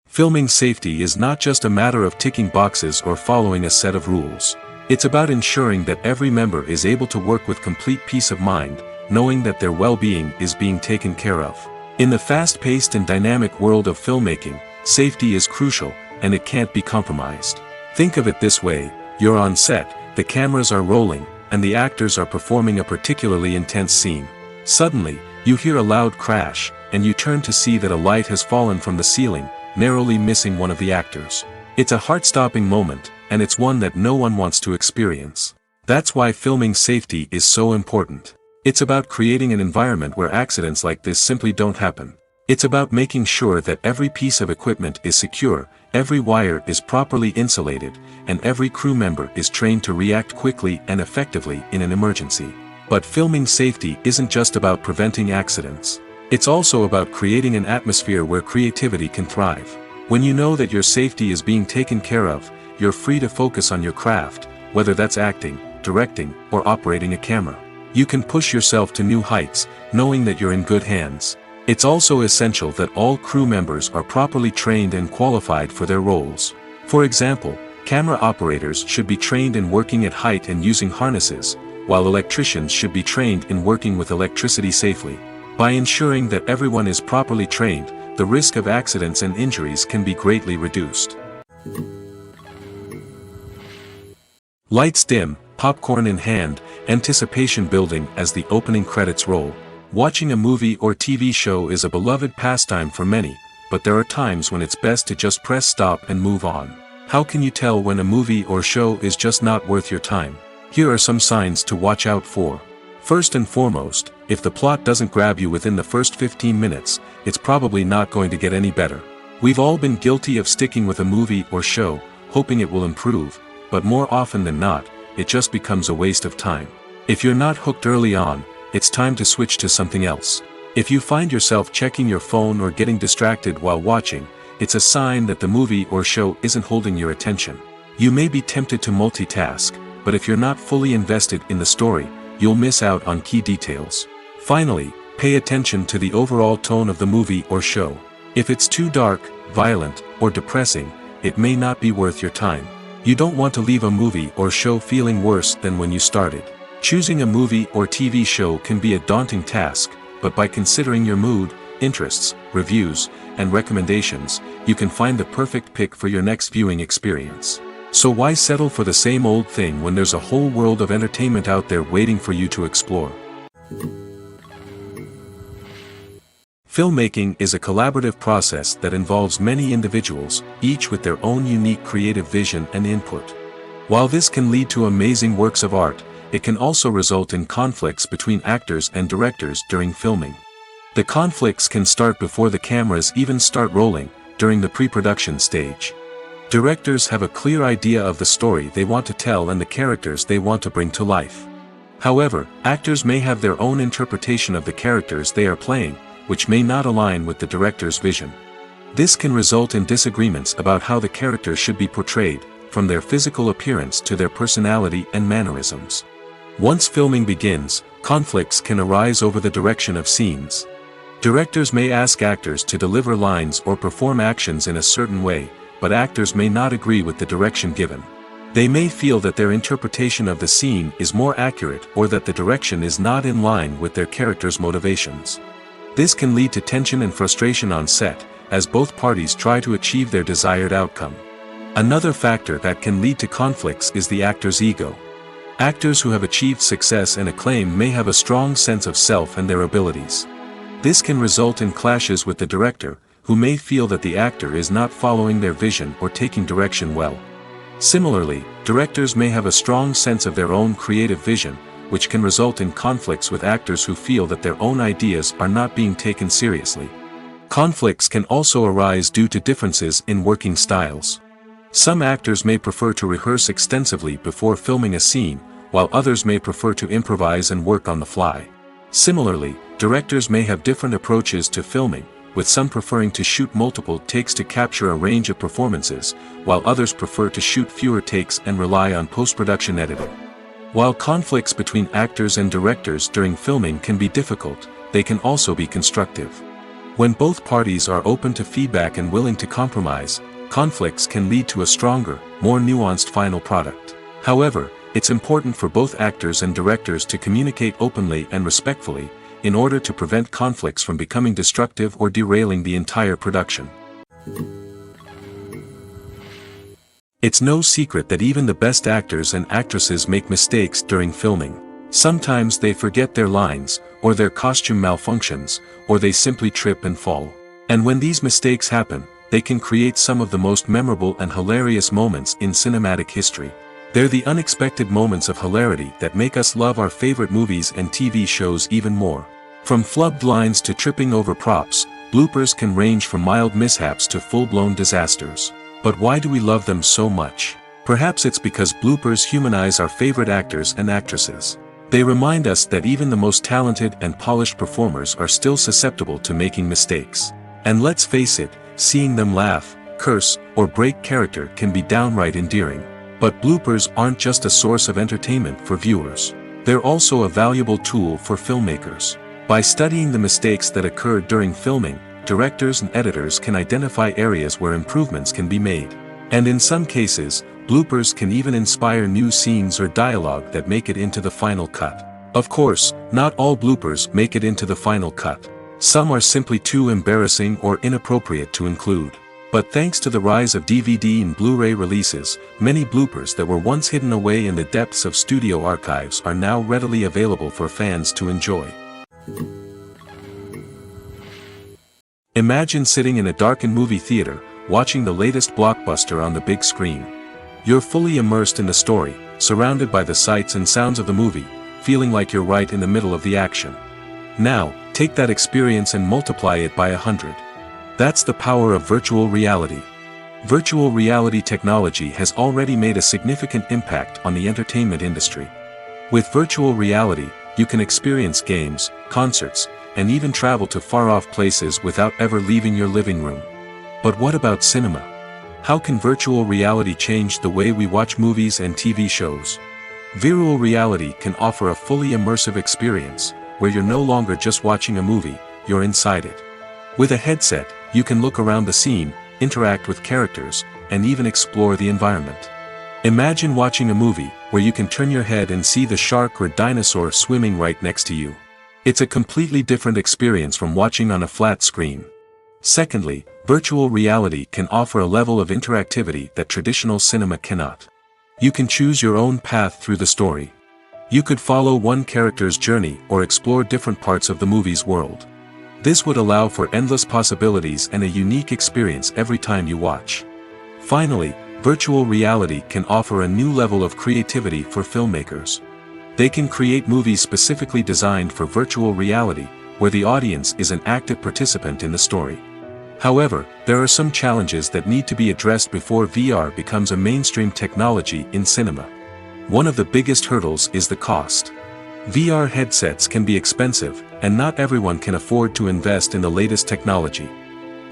A: Filming safety is not just a matter of ticking boxes or following a set of rules. It's about ensuring that every member is able to work with complete peace of mind, knowing that their well-being is being taken care of. In the fast-paced and dynamic world of filmmaking, safety is crucial, and it can't be compromised. Think of it this way: you're on set, the cameras are rolling, and the actors are performing a particularly intense scene. Suddenly, you hear a loud crash, and you turn to see that a light has fallen from the ceiling, narrowly missing one of the actors. It's a heart-stopping moment, and it's one that no one wants to experience. That's why filming safety is so important. It's about creating an environment where accidents like this simply don't happen. It's about making sure that every piece of equipment is secure, every wire is properly insulated, and every crew member is trained to react quickly and effectively in an emergency. But filming safety isn't just about preventing accidents. It's also about creating an atmosphere where creativity can thrive. When you know that your safety is being taken care of, you're free to focus on your craft, whether that's acting, directing, or operating a camera. You can push yourself to new heights, knowing that you're in good hands. It's also essential that all crew members are properly trained and qualified for their roles. For example, camera operators should be trained in working at height and using harnesses, while electricians should be trained in working with electricity safely. By ensuring that everyone is properly trained, the risk of accidents and injuries can be greatly reduced. Lights dim, popcorn in hand, anticipation building as the opening credits roll. Watching a movie or TV show is a beloved pastime for many, but there are times when it's best to just press stop and move on. How can you tell when a movie or show is just not worth your time? Here are some signs to watch out for. First and foremost, if the plot doesn't grab you within the first 15 minutes, it's probably not going to get any better. We've all been guilty of sticking with a movie or show, hoping it will improve, but more often than not, it just becomes a waste of time. If you're not hooked early on, it's time to switch to something else. If you find yourself checking your phone or getting distracted while watching, it's a sign that the movie or show isn't holding your attention. You may be tempted to multitask, but if you're not fully invested in the story, you'll miss out on key details. Finally, pay attention to the overall tone of the movie or show. If it's too dark, violent, or depressing, it may not be worth your time. You don't want to leave a movie or show feeling worse than when you started. Choosing a movie or TV show can be a daunting task, but by considering your mood, interests, reviews, and recommendations, you can find the perfect pick for your next viewing experience. So why settle for the same old thing when there's a whole world of entertainment out there waiting for you to explore? Filmmaking is a collaborative process that involves many individuals, each with their own unique creative vision and input. While this can lead to amazing works of art, it can also result in conflicts between actors and directors during filming. The conflicts can start before the cameras even start rolling, during the pre-production stage. Directors have a clear idea of the story they want to tell and the characters they want to bring to life. However, actors may have their own interpretation of the characters they are playing, which may not align with the director's vision. This can result in disagreements about how the characters should be portrayed, from their physical appearance to their personality and mannerisms. Once filming begins, conflicts can arise over the direction of scenes. Directors may ask actors to deliver lines or perform actions in a certain way, but actors may not agree with the direction given. They may feel that their interpretation of the scene is more accurate or that the direction is not in line with their character's motivations. This can lead to tension and frustration on set, as both parties try to achieve their desired outcome. Another factor that can lead to conflicts is the actor's ego. Actors who have achieved success and acclaim may have a strong sense of self and their abilities. This can result in clashes with the director, who may feel that the actor is not following their vision or taking direction well. Similarly, directors may have a strong sense of their own creative vision, which can result in conflicts with actors who feel that their own ideas are not being taken seriously. Conflicts can also arise due to differences in working styles. Some actors may prefer to rehearse extensively before filming a scene, while others may prefer to improvise and work on the fly. Similarly, directors may have different approaches to filming, with some preferring to shoot multiple takes to capture a range of performances, while others prefer to shoot fewer takes and rely on post-production editing. While conflicts between actors and directors during filming can be difficult, they can also be constructive. When both parties are open to feedback and willing to compromise, conflicts can lead to a stronger, more nuanced final product. However, it's important for both actors and directors to communicate openly and respectfully, in order to prevent conflicts from becoming destructive or derailing the entire production. It's no secret that even the best actors and actresses make mistakes during filming. Sometimes they forget their lines, or their costume malfunctions, or they simply trip and fall. And when these mistakes happen, they can create some of the most memorable and hilarious moments in cinematic history. They're the unexpected moments of hilarity that make us love our favorite movies and TV shows even more. From flubbed lines to tripping over props, bloopers can range from mild mishaps to full-blown disasters. But why do we love them so much? Perhaps it's because bloopers humanize our favorite actors and actresses. They remind us that even the most talented and polished performers are still susceptible to making mistakes. And let's face it, seeing them laugh, curse, or break character can be downright endearing. But bloopers aren't just a source of entertainment for viewers. They're also a valuable tool for filmmakers. By studying the mistakes that occurred during filming, directors and editors can identify areas where improvements can be made. And in some cases, bloopers can even inspire new scenes or dialogue that make it into the final cut. Of course, not all bloopers make it into the final cut. Some are simply too embarrassing or inappropriate to include. But thanks to the rise of DVD and Blu-ray releases, many bloopers that were once hidden away in the depths of studio archives are now readily available for fans to enjoy. Imagine sitting in a darkened movie theater, watching the latest blockbuster on the big screen. You're fully immersed in the story, surrounded by the sights and sounds of the movie, feeling like you're right in the middle of the action. Now, take that experience and multiply it by 100. That's the power of virtual reality. Virtual reality technology has already made a significant impact on the entertainment industry. With virtual reality, you can experience games, concerts, and even travel to far-off places without ever leaving your living room. But what about cinema? How can virtual reality change the way we watch movies and TV shows? Virtual reality can offer a fully immersive experience, where you're no longer just watching a movie, you're inside it. With a headset, you can look around the scene, interact with characters, and even explore the environment. Imagine watching a movie, where you can turn your head and see the shark or dinosaur swimming right next to you. It's a completely different experience from watching on a flat screen. Secondly, virtual reality can offer a level of interactivity that traditional cinema cannot. You can choose your own path through the story. You could follow one character's journey or explore different parts of the movie's world. This would allow for endless possibilities and a unique experience every time you watch. Finally, virtual reality can offer a new level of creativity for filmmakers. They can create movies specifically designed for virtual reality, where the audience is an active participant in the story. However, there are some challenges that need to be addressed before VR becomes a mainstream technology in cinema. One of the biggest hurdles is the cost. VR headsets can be expensive, and not everyone can afford to invest in the latest technology.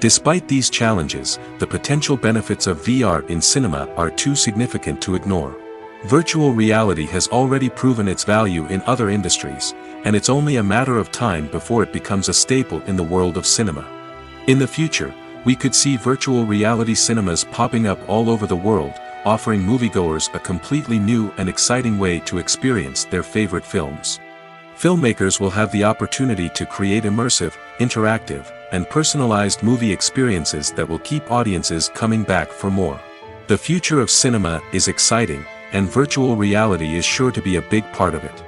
A: Despite these challenges, the potential benefits of VR in cinema are too significant to ignore. Virtual reality has already proven its value in other industries, and it's only a matter of time before it becomes a staple in the world of cinema. In the future, we could see virtual reality cinemas popping up all over the world, offering moviegoers a completely new and exciting way to experience their favorite films. Filmmakers will have the opportunity to create immersive, interactive, and personalized movie experiences that will keep audiences coming back for more. The future of cinema is exciting, and virtual reality is sure to be a big part of it.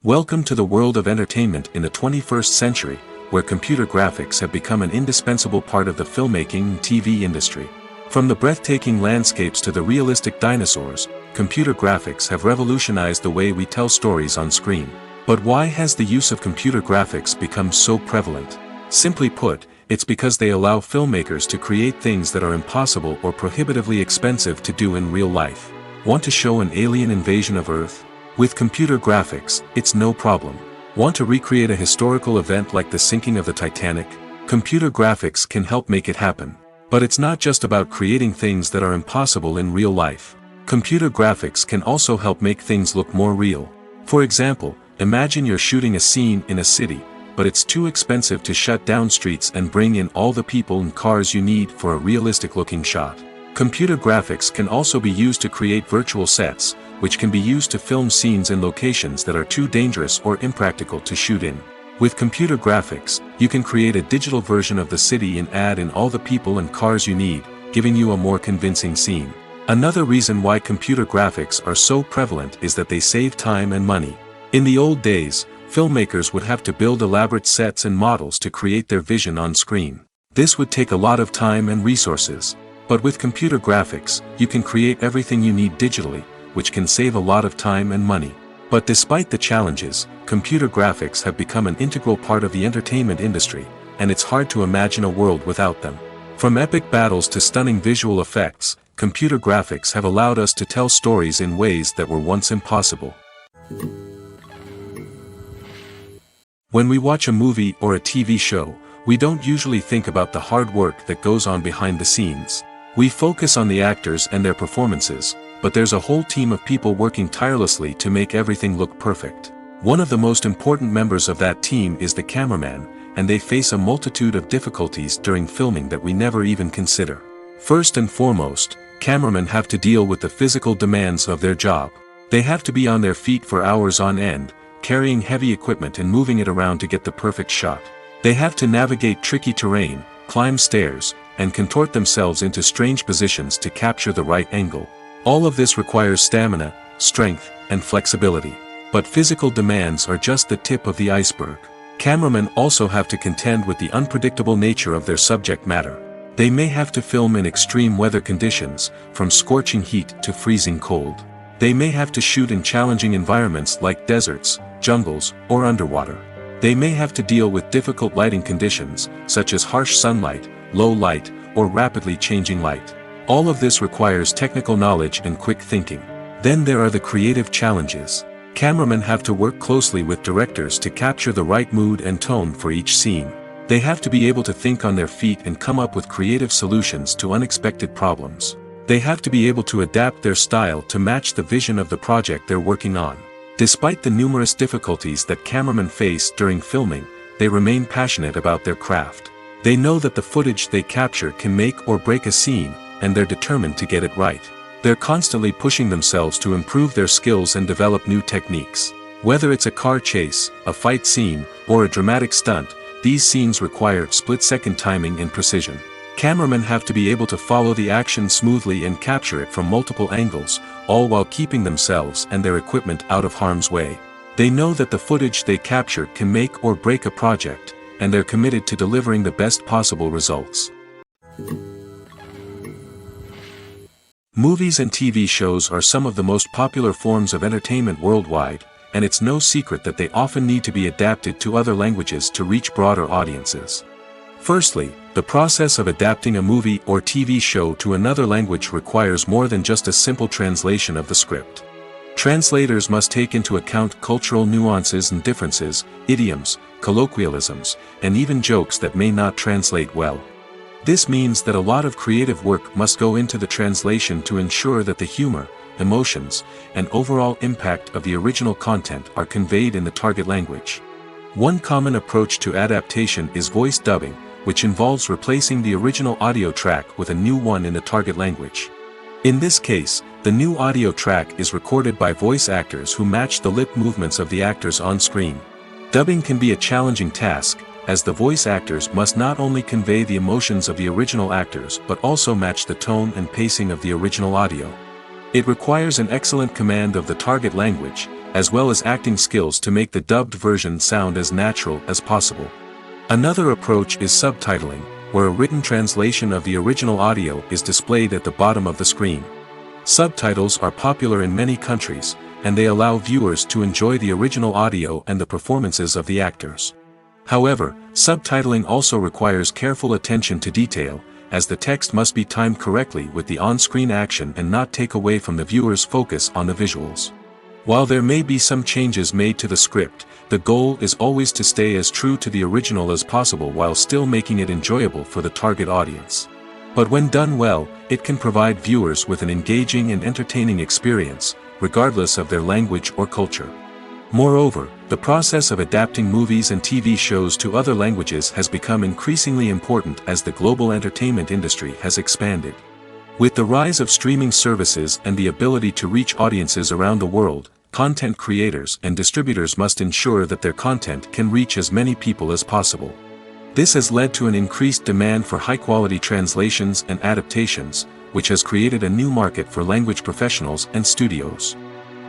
A: Welcome to the world of entertainment in the 21st century, where computer graphics have become an indispensable part of the filmmaking and TV industry. From the breathtaking landscapes to the realistic dinosaurs, computer graphics have revolutionized the way we tell stories on screen. But why has the use of computer graphics become so prevalent? Simply put, it's because they allow filmmakers to create things that are impossible or prohibitively expensive to do in real life. Want to show an alien invasion of Earth? With computer graphics, it's no problem. Want to recreate a historical event like the sinking of the Titanic? Computer graphics can help make it happen. But it's not just about creating things that are impossible in real life. Computer graphics can also help make things look more real. For example, imagine you're shooting a scene in a city, but it's too expensive to shut down streets and bring in all the people and cars you need for a realistic-looking shot. Computer graphics can also be used to create virtual sets, which can be used to film scenes in locations that are too dangerous or impractical to shoot in. With computer graphics, you can create a digital version of the city and add in all the people and cars you need, giving you a more convincing scene. Another reason why computer graphics are so prevalent is that they save time and money. In the old days, filmmakers would have to build elaborate sets and models to create their vision on screen. This would take a lot of time and resources. But with computer graphics, you can create everything you need digitally, which can save a lot of time and money. But despite the challenges, computer graphics have become an integral part of the entertainment industry, and it's hard to imagine a world without them. From epic battles to stunning visual effects, computer graphics have allowed us to tell stories in ways that were once impossible. When we watch a movie or a TV show, we don't usually think about the hard work that goes on behind the scenes. We focus on the actors and their performances, but there's a whole team of people working tirelessly to make everything look perfect. One of the most important members of that team is the cameraman, and they face a multitude of difficulties during filming that we never even consider. First and foremost, cameramen have to deal with the physical demands of their job. They have to be on their feet for hours on end, carrying heavy equipment and moving it around to get the perfect shot. They have to navigate tricky terrain, climb stairs, and contort themselves into strange positions to capture the right angle. All of this requires stamina, strength, and flexibility. But physical demands are just the tip of the iceberg. Cameramen also have to contend with the unpredictable nature of their subject matter. They may have to film in extreme weather conditions, from scorching heat to freezing cold. They may have to shoot in challenging environments like deserts, jungles, or underwater. They may have to deal with difficult lighting conditions, such as harsh sunlight, low light, or rapidly changing light. All of this requires technical knowledge and quick thinking. Then there are the creative challenges. Cameramen have to work closely with directors to capture the right mood and tone for each scene. They have to be able to think on their feet and come up with creative solutions to unexpected problems. They have to be able to adapt their style to match the vision of the project they're working on. Despite the numerous difficulties that cameramen face during filming, they remain passionate about their craft. They know that the footage they capture can make or break a scene, and they're determined to get it right. They're constantly pushing themselves to improve their skills and develop new techniques. Whether it's a car chase, a fight scene, or a dramatic stunt, these scenes require split-second timing and precision. Cameramen have to be able to follow the action smoothly and capture it from multiple angles, all while keeping themselves and their equipment out of harm's way. They know that the footage they capture can make or break a project, and they're committed to delivering the best possible results. Movies and TV shows are some of the most popular forms of entertainment worldwide, and it's no secret that they often need to be adapted to other languages to reach broader audiences. Firstly, the process of adapting a movie or TV show to another language requires more than just a simple translation of the script. Translators must take into account cultural nuances and differences, idioms, colloquialisms, and even jokes that may not translate well. This means that a lot of creative work must go into the translation to ensure that the humor, emotions, and overall impact of the original content are conveyed in the target language. One common approach to adaptation is voice dubbing, which involves replacing the original audio track with a new one in the target language. In this case, the new audio track is recorded by voice actors who match the lip movements of the actors on screen. Dubbing can be a challenging task, as the voice actors must not only convey the emotions of the original actors but also match the tone and pacing of the original audio. It requires an excellent command of the target language, as well as acting skills to make the dubbed version sound as natural as possible. Another approach is subtitling, where a written translation of the original audio is displayed at the bottom of the screen. Subtitles are popular in many countries, and they allow viewers to enjoy the original audio and the performances of the actors. However, subtitling also requires careful attention to detail, as the text must be timed correctly with the on-screen action and not take away from the viewer's focus on the visuals. While there may be some changes made to the script, the goal is always to stay as true to the original as possible while still making it enjoyable for the target audience. But when done well, it can provide viewers with an engaging and entertaining experience, regardless of their language or culture. Moreover, the process of adapting movies and TV shows to other languages has become increasingly important as the global entertainment industry has expanded. With the rise of streaming services and the ability to reach audiences around the world, content creators and distributors must ensure that their content can reach as many people as possible. This has led to an increased demand for high-quality translations and adaptations, which has created a new market for language professionals and studios.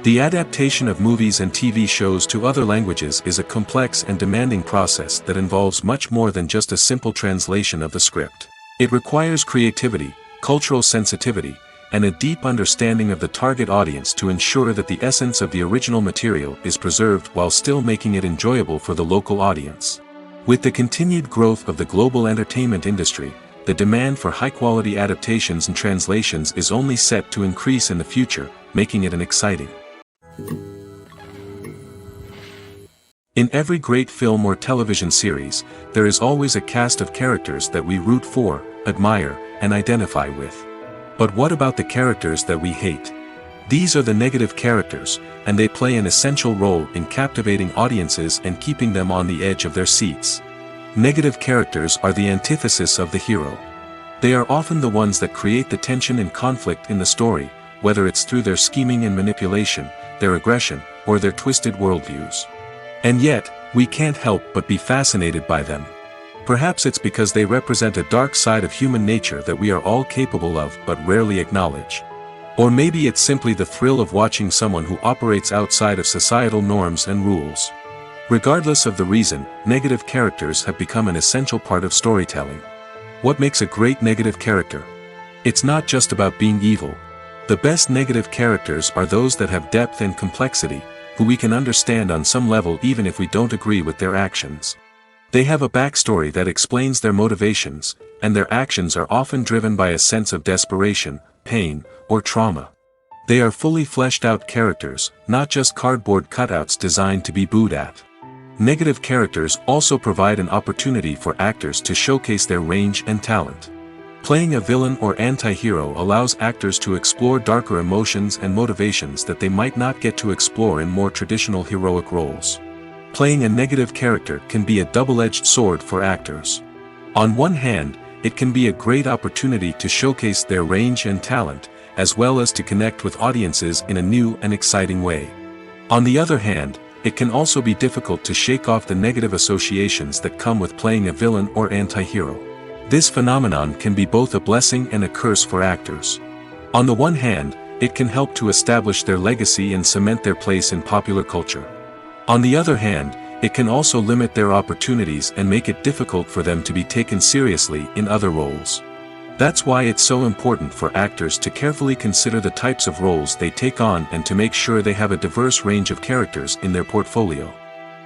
A: The adaptation of movies and TV shows to other languages is a complex and demanding process that involves much more than just a simple translation of the script. It requires creativity, cultural sensitivity, and a deep understanding of the target audience to ensure that the essence of the original material is preserved while still making it enjoyable for the local audience. With the continued growth of the global entertainment industry, the demand for high-quality adaptations and translations is only set to increase in the future, making it an exciting. In every great film or television series, there is always a cast of characters that we root for, admire, and identify with. But what about the characters that we hate? These are the negative characters, and they play an essential role in captivating audiences and keeping them on the edge of their seats. Negative characters are the antithesis of the hero. They are often the ones that create the tension and conflict in the story, whether it's through their scheming and manipulation, their aggression, or their twisted worldviews. And yet, we can't help but be fascinated by them. Perhaps it's because they represent a dark side of human nature that we are all capable of but rarely acknowledge. Or maybe it's simply the thrill of watching someone who operates outside of societal norms and rules. Regardless of the reason, negative characters have become an essential part of storytelling. What makes a great negative character? It's not just about being evil. The best negative characters are those that have depth and complexity, who we can understand on some level even if we don't agree with their actions. They have a backstory that explains their motivations, and their actions are often driven by a sense of desperation, pain, or trauma. They are fully fleshed out characters, not just cardboard cutouts designed to be booed at. Negative characters also provide an opportunity for actors to showcase their range and talent. Playing a villain or anti-hero allows actors to explore darker emotions and motivations that they might not get to explore in more traditional heroic roles. Playing a negative character can be a double-edged sword for actors. On one hand, it can be a great opportunity to showcase their range and talent, as well as to connect with audiences in a new and exciting way. On the other hand, it can also be difficult to shake off the negative associations that come with playing a villain or anti-hero. This phenomenon can be both a blessing and a curse for actors. On the one hand, it can help to establish their legacy and cement their place in popular culture. On the other hand, it can also limit their opportunities and make it difficult for them to be taken seriously in other roles. That's why it's so important for actors to carefully consider the types of roles they take on and to make sure they have a diverse range of characters in their portfolio.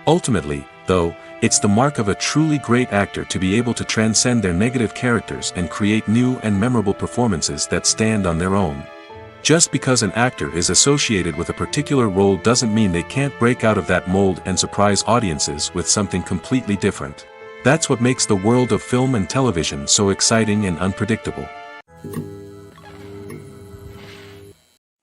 A: Ultimately, though, it's the mark of a truly great actor to be able to transcend their negative characters and create new and memorable performances that stand on their own. Just because an actor is associated with a particular role doesn't mean they can't break out of that mold and surprise audiences with something completely different. That's what makes the world of film and television so exciting and unpredictable.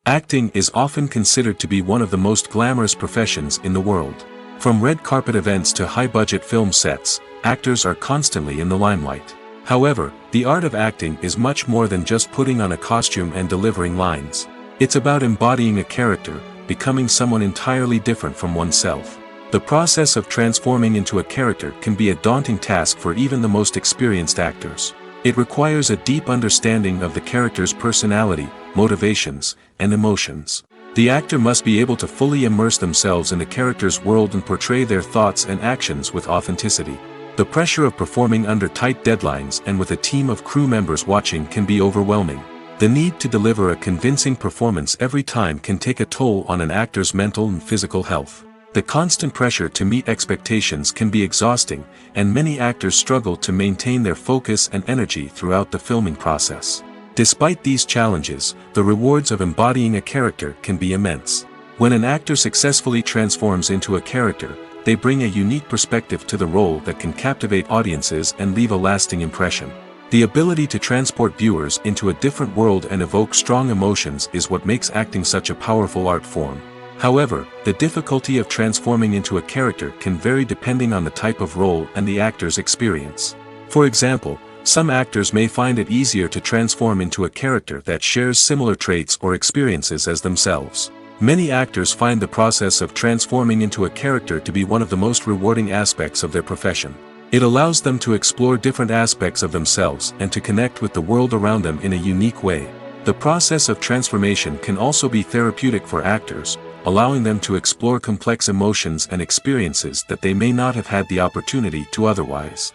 A: Acting is often considered to be one of the most glamorous professions in the world. From red carpet events to high-budget film sets, actors are constantly in the limelight. However, the art of acting is much more than just putting on a costume and delivering lines. It's about embodying a character, becoming someone entirely different from oneself. The process of transforming into a character can be a daunting task for even the most experienced actors. It requires a deep understanding of the character's personality, motivations, and emotions. The actor must be able to fully immerse themselves in the character's world and portray their thoughts and actions with authenticity. The pressure of performing under tight deadlines and with a team of crew members watching can be overwhelming. The need to deliver a convincing performance every time can take a toll on an actor's mental and physical health. The constant pressure to meet expectations can be exhausting, and many actors struggle to maintain their focus and energy throughout the filming process. Despite these challenges, the rewards of embodying a character can be immense. When an actor successfully transforms into a character, they bring a unique perspective to the role that can captivate audiences and leave a lasting impression. The ability to transport viewers into a different world and evoke strong emotions is what makes acting such a powerful art form. However, the difficulty of transforming into a character can vary depending on the type of role and the actor's experience. For example, Some actors may find it easier to transform into a character that shares similar traits or experiences as themselves. Many actors find the process of transforming into a character to be one of the most rewarding aspects of their profession. It allows them to explore different aspects of themselves and to connect with the world around them in a unique way. The process of transformation can also be therapeutic for actors, allowing them to explore complex emotions and experiences that they may not have had the opportunity to otherwise.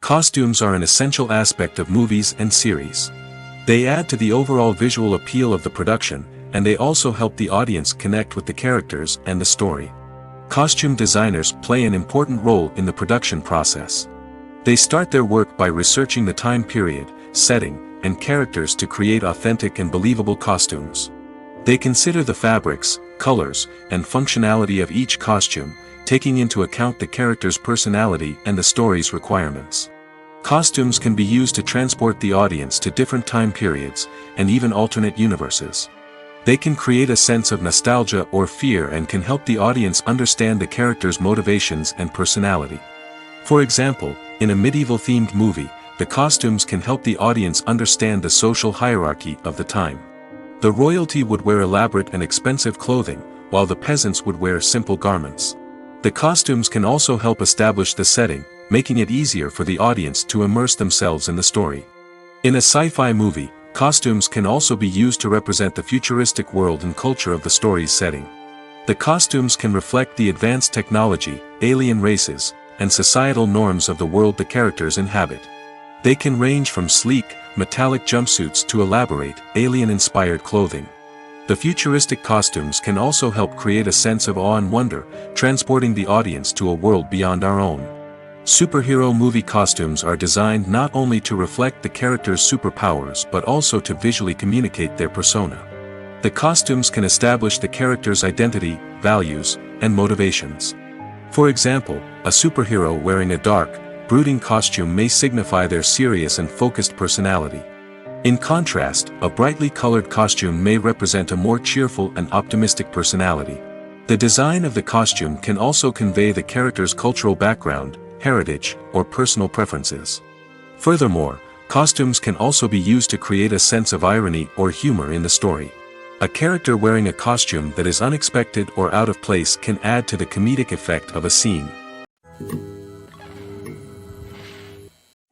A: Costumes are an essential aspect of movies and series. They add to the overall visual appeal of the production, and they also help the audience connect with the characters and the story. Costume designers play an important role in the production process. They start their work by researching the time period, setting, and characters to create authentic and believable costumes. They consider the fabrics, colors, and functionality of each costume, taking into account the character's personality and the story's requirements. Costumes can be used to transport the audience to different time periods, and even alternate universes. They can create a sense of nostalgia or fear and can help the audience understand the character's motivations and personality. For example, in a medieval-themed movie, the costumes can help the audience understand the social hierarchy of the time. The royalty would wear elaborate and expensive clothing, while the peasants would wear simple garments. The costumes can also help establish the setting, making it easier for the audience to immerse themselves in the story. In a sci-fi movie, costumes can also be used to represent the futuristic world and culture of the story's setting. The costumes can reflect the advanced technology, alien races, and societal norms of the world the characters inhabit. They can range from sleek, metallic jumpsuits to elaborate, alien-inspired clothing. The futuristic costumes can also help create a sense of awe and wonder, transporting the audience to a world beyond our own. Superhero movie costumes are designed not only to reflect the character's superpowers but also to visually communicate their persona. The costumes can establish the character's identity, values, and motivations. For example, a superhero wearing a dark, brooding costume may signify their serious and focused personality. In contrast, a brightly colored costume may represent a more cheerful and optimistic personality. The design of the costume can also convey the character's cultural background, heritage, or personal preferences. Furthermore, costumes can also be used to create a sense of irony or humor in the story. A character wearing a costume that is unexpected or out of place can add to the comedic effect of a scene.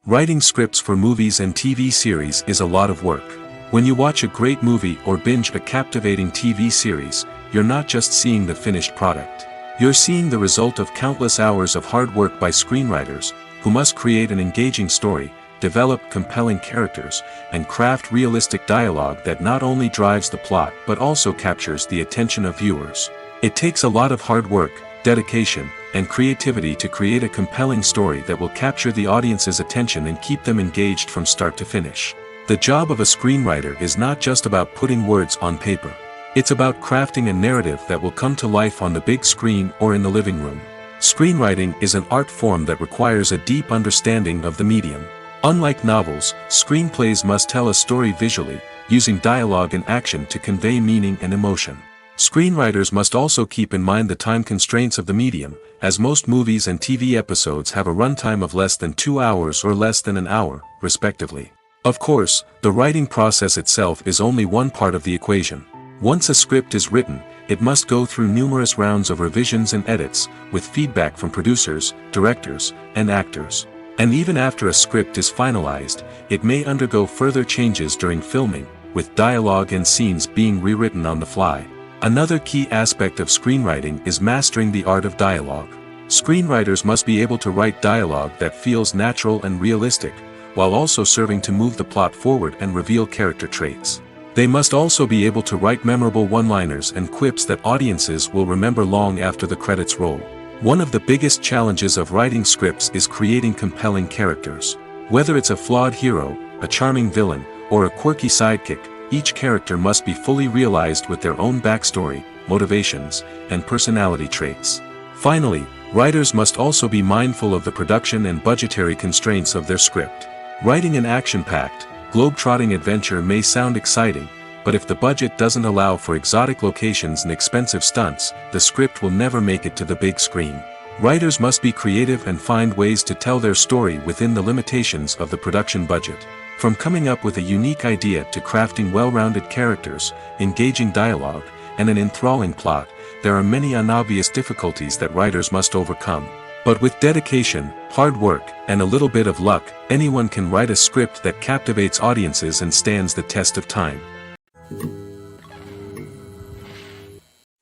A: Writing scripts for movies and TV series is a lot of work. When you watch a great movie or binge a captivating TV series, you're not just seeing the finished product. You're seeing the result of countless hours of hard work by screenwriters, who must create an engaging story, develop compelling characters, and craft realistic dialogue that not only drives the plot but also captures the attention of viewers. It takes a lot of hard work, dedication, and creativity to create a compelling story that will capture the audience's attention and keep them engaged from start to finish. The job of a screenwriter is not just about putting words on paper. It's about crafting a narrative that will come to life on the big screen or in the living room. Screenwriting is an art form that requires a deep understanding of the medium. Unlike novels, screenplays must tell a story visually, using dialogue and action to convey meaning and emotion. Screenwriters must also keep in mind the time constraints of the medium, as most movies and TV episodes have a runtime of less than 2 hours or less than an hour, respectively. Of course, the writing process itself is only one part of the equation. Once a script is written, it must go through numerous rounds of revisions and edits, with feedback from producers, directors, and actors. And even after a script is finalized, it may undergo further changes during filming, with dialogue and scenes being rewritten on the fly. Another key aspect of screenwriting is mastering the art of dialogue. Screenwriters must be able to write dialogue that feels natural and realistic, while also serving to move the plot forward and reveal character traits. They must also be able to write memorable one-liners and quips that audiences will remember long after the credits roll. One of the biggest challenges of writing scripts is creating compelling characters. Whether it's a flawed hero, a charming villain, or a quirky sidekick, each character must be fully realized with their own backstory, motivations, and personality traits. Finally, writers must also be mindful of the production and budgetary constraints of their script. Writing an action-packed, globe-trotting adventure may sound exciting, but if the budget doesn't allow for exotic locations and expensive stunts, the script will never make it to the big screen. Writers must be creative and find ways to tell their story within the limitations of the production budget. From coming up with a unique idea to crafting well-rounded characters, engaging dialogue, and an enthralling plot, there are many unobvious difficulties that writers must overcome. But with dedication, hard work, and a little bit of luck, anyone can write a script that captivates audiences and stands the test of time.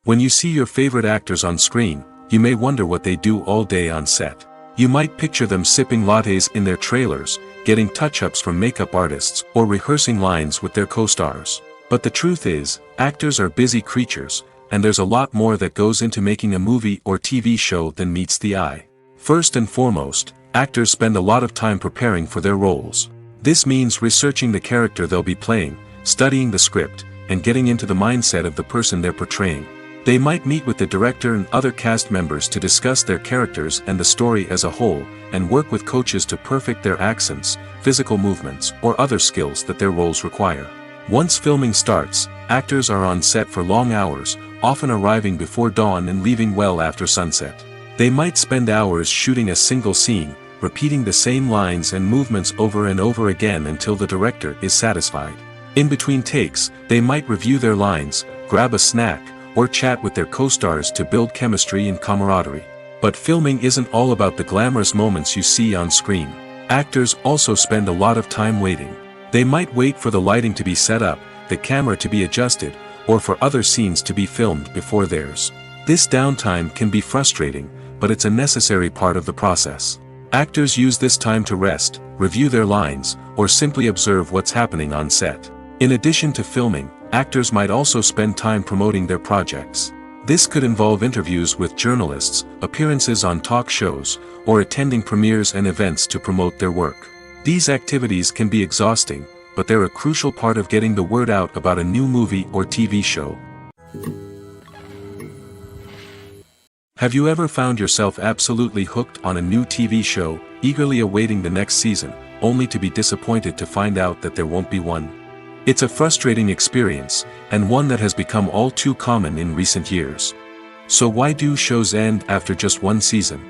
A: When you see your favorite actors on screen, you may wonder what they do all day on set. You might picture them sipping lattes in their trailers, getting touch-ups from makeup artists, or rehearsing lines with their co-stars. But the truth is, actors are busy creatures, and there's a lot more that goes into making a movie or TV show than meets the eye. First and foremost, actors spend a lot of time preparing for their roles. This means researching the character they'll be playing, studying the script, and getting into the mindset of the person they're portraying. They might meet with the director and other cast members to discuss their characters and the story as a whole, and work with coaches to perfect their accents, physical movements, or other skills that their roles require. Once filming starts, actors are on set for long hours, often arriving before dawn and leaving well after sunset. They might spend hours shooting a single scene, repeating the same lines and movements over and over again until the director is satisfied. In between takes, they might review their lines, grab a snack, or chat with their co-stars to build chemistry and camaraderie. But filming isn't all about the glamorous moments you see on screen. Actors also spend a lot of time waiting. They might wait for the lighting to be set up, the camera to be adjusted, or for other scenes to be filmed before theirs. This downtime can be frustrating, but it's a necessary part of the process. Actors use this time to rest, review their lines, or simply observe what's happening on set. In addition to filming, actors might also spend time promoting their projects. This could involve interviews with journalists, appearances on talk shows, or attending premieres and events to promote their work. These activities can be exhausting, but they're a crucial part of getting the word out about a new movie or TV show. Have you ever found yourself absolutely hooked on a new TV show, eagerly awaiting the next season, only to be disappointed to find out that there won't be one? It's a frustrating experience, and one that has become all too common in recent years. So why do shows end after just one season?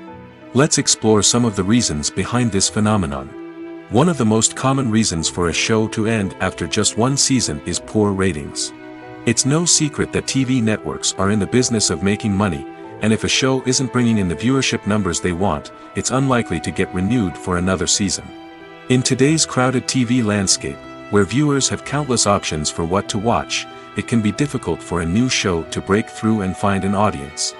A: Let's explore some of the reasons behind this phenomenon. One of the most common reasons for a show to end after just one season is poor ratings. It's no secret that TV networks are in the business of making money, and if a show isn't bringing in the viewership numbers they want, it's unlikely to get renewed for another season. In today's crowded TV landscape, where viewers have countless options for what to watch, it can be difficult for a new show to break through and find an audience.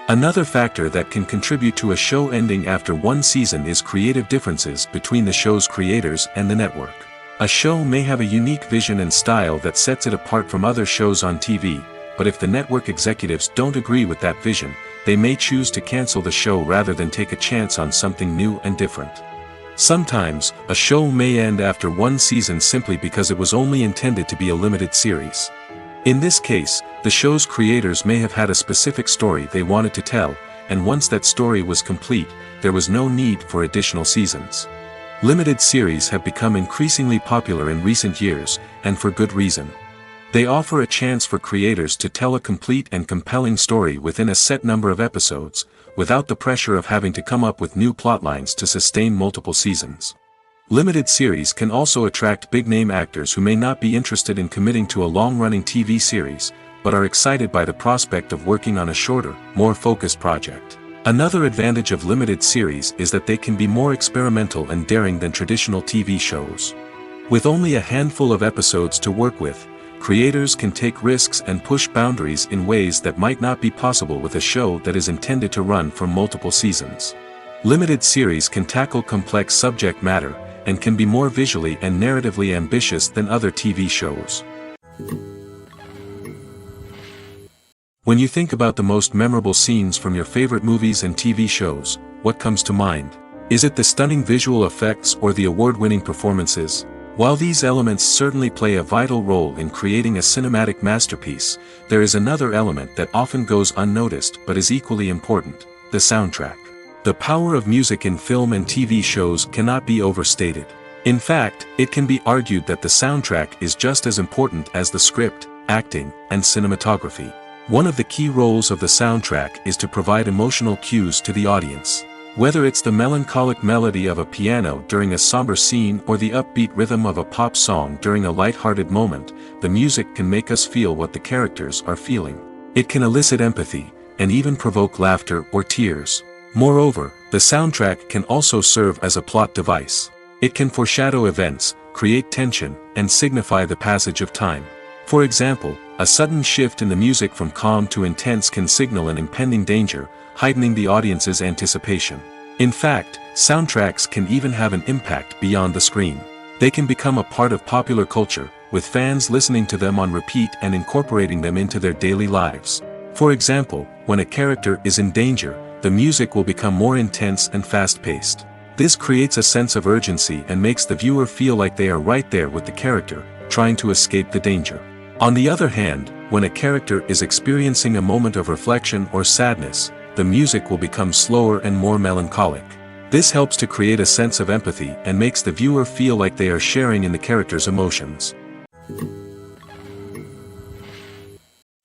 A: Another factor that can contribute to a show ending after one season is creative differences between the show's creators and the network. A show may have a unique vision and style that sets it apart from other shows on TV, but if the network executives don't agree with that vision, they may choose to cancel the show rather than take a chance on something new and different. Sometimes, a show may end after one season simply because it was only intended to be a limited series. In this case, the show's creators may have had a specific story they wanted to tell, and once that story was complete, there was no need for additional seasons. Limited series have become increasingly popular in recent years, and for good reason. They offer a chance for creators to tell a complete and compelling story within a set number of episodes, without the pressure of having to come up with new plotlines to sustain multiple seasons. Limited series can also attract big-name actors who may not be interested in committing to a long-running TV series, but are excited by the prospect of working on a shorter, more focused project. Another advantage of limited series is that they can be more experimental and daring than traditional TV shows. With only a handful of episodes to work with, creators can take risks and push boundaries in ways that might not be possible with a show that is intended to run for multiple seasons. Limited series can tackle complex subject matter, and can be more visually and narratively ambitious than other TV shows. When you think about the most memorable scenes from your favorite movies and TV shows, what comes to mind? Is it the stunning visual effects or the award-winning performances? While these elements certainly play a vital role in creating a cinematic masterpiece, there is another element that often goes unnoticed but is equally important: the soundtrack. The power of music in film and TV shows cannot be overstated. In fact, it can be argued that the soundtrack is just as important as the script, acting, and cinematography. One of the key roles of the soundtrack is to provide emotional cues to the audience. Whether it's the melancholic melody of a piano during a somber scene or the upbeat rhythm of a pop song during a light-hearted moment, the music can make us feel what the characters are feeling. It can elicit empathy, and even provoke laughter or tears. Moreover, the soundtrack can also serve as a plot device. It can foreshadow events, create tension, and signify the passage of time. For example, a sudden shift in the music from calm to intense can signal an impending danger, heightening the audience's anticipation. In fact, soundtracks can even have an impact beyond the screen. They can become a part of popular culture, with fans listening to them on repeat and incorporating them into their daily lives. For example, when a character is in danger, the music will become more intense and fast-paced. This creates a sense of urgency and makes the viewer feel like they are right there with the character, trying to escape the danger. On the other hand, when a character is experiencing a moment of reflection or sadness, the music will become slower and more melancholic. This helps to create a sense of empathy and makes the viewer feel like they are sharing in the character's emotions.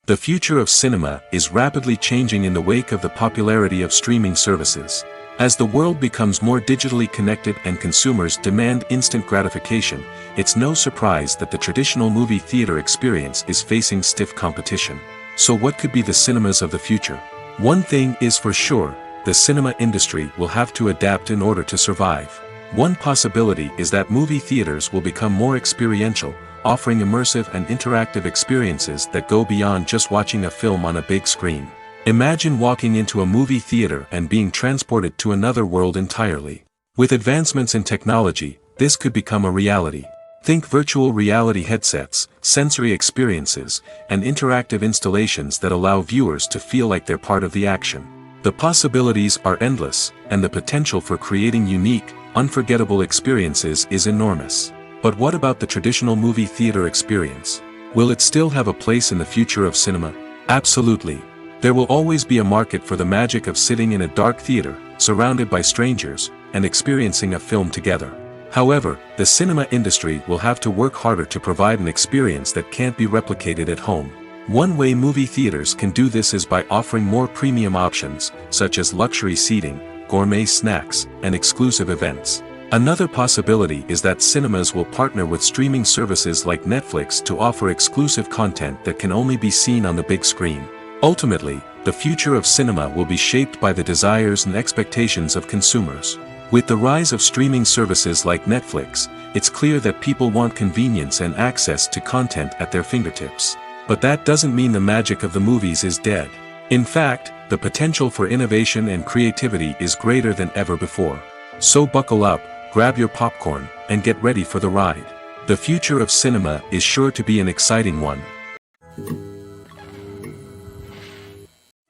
A: The future of cinema is rapidly changing in the wake of the popularity of streaming services. As the world becomes more digitally connected and consumers demand instant gratification, it's no surprise that the traditional movie theater experience is facing stiff competition. So what could be the cinemas of the future? One thing is for sure, the cinema industry will have to adapt in order to survive. One possibility is that movie theaters will become more experiential, offering immersive and interactive experiences that go beyond just watching a film on a big screen. Imagine walking into a movie theater and being transported to another world entirely. With advancements in technology, this could become a reality. Think virtual reality headsets, sensory experiences, and interactive installations that allow viewers to feel like they're part of the action. The possibilities are endless, and the potential for creating unique, unforgettable experiences is enormous. But what about the traditional movie theater experience? Will it still have a place in the future of cinema? Absolutely. There will always be a market for the magic of sitting in a dark theater, surrounded by strangers, and experiencing a film together. However, the cinema industry will have to work harder to provide an experience that can't be replicated at home. One way movie theaters can do this is by offering more premium options, such as luxury seating, gourmet snacks, and exclusive events. Another possibility is that cinemas will partner with streaming services like Netflix to offer exclusive content that can only be seen on the big screen. Ultimately, the future of cinema will be shaped by the desires and expectations of consumers. With the rise of streaming services like Netflix, it's clear that people want convenience and access to content at their fingertips. But that doesn't mean the magic of the movies is dead. In fact, the potential for innovation and creativity is greater than ever before. So buckle up, grab your popcorn, and get ready for the ride. The future of cinema is sure to be an exciting one.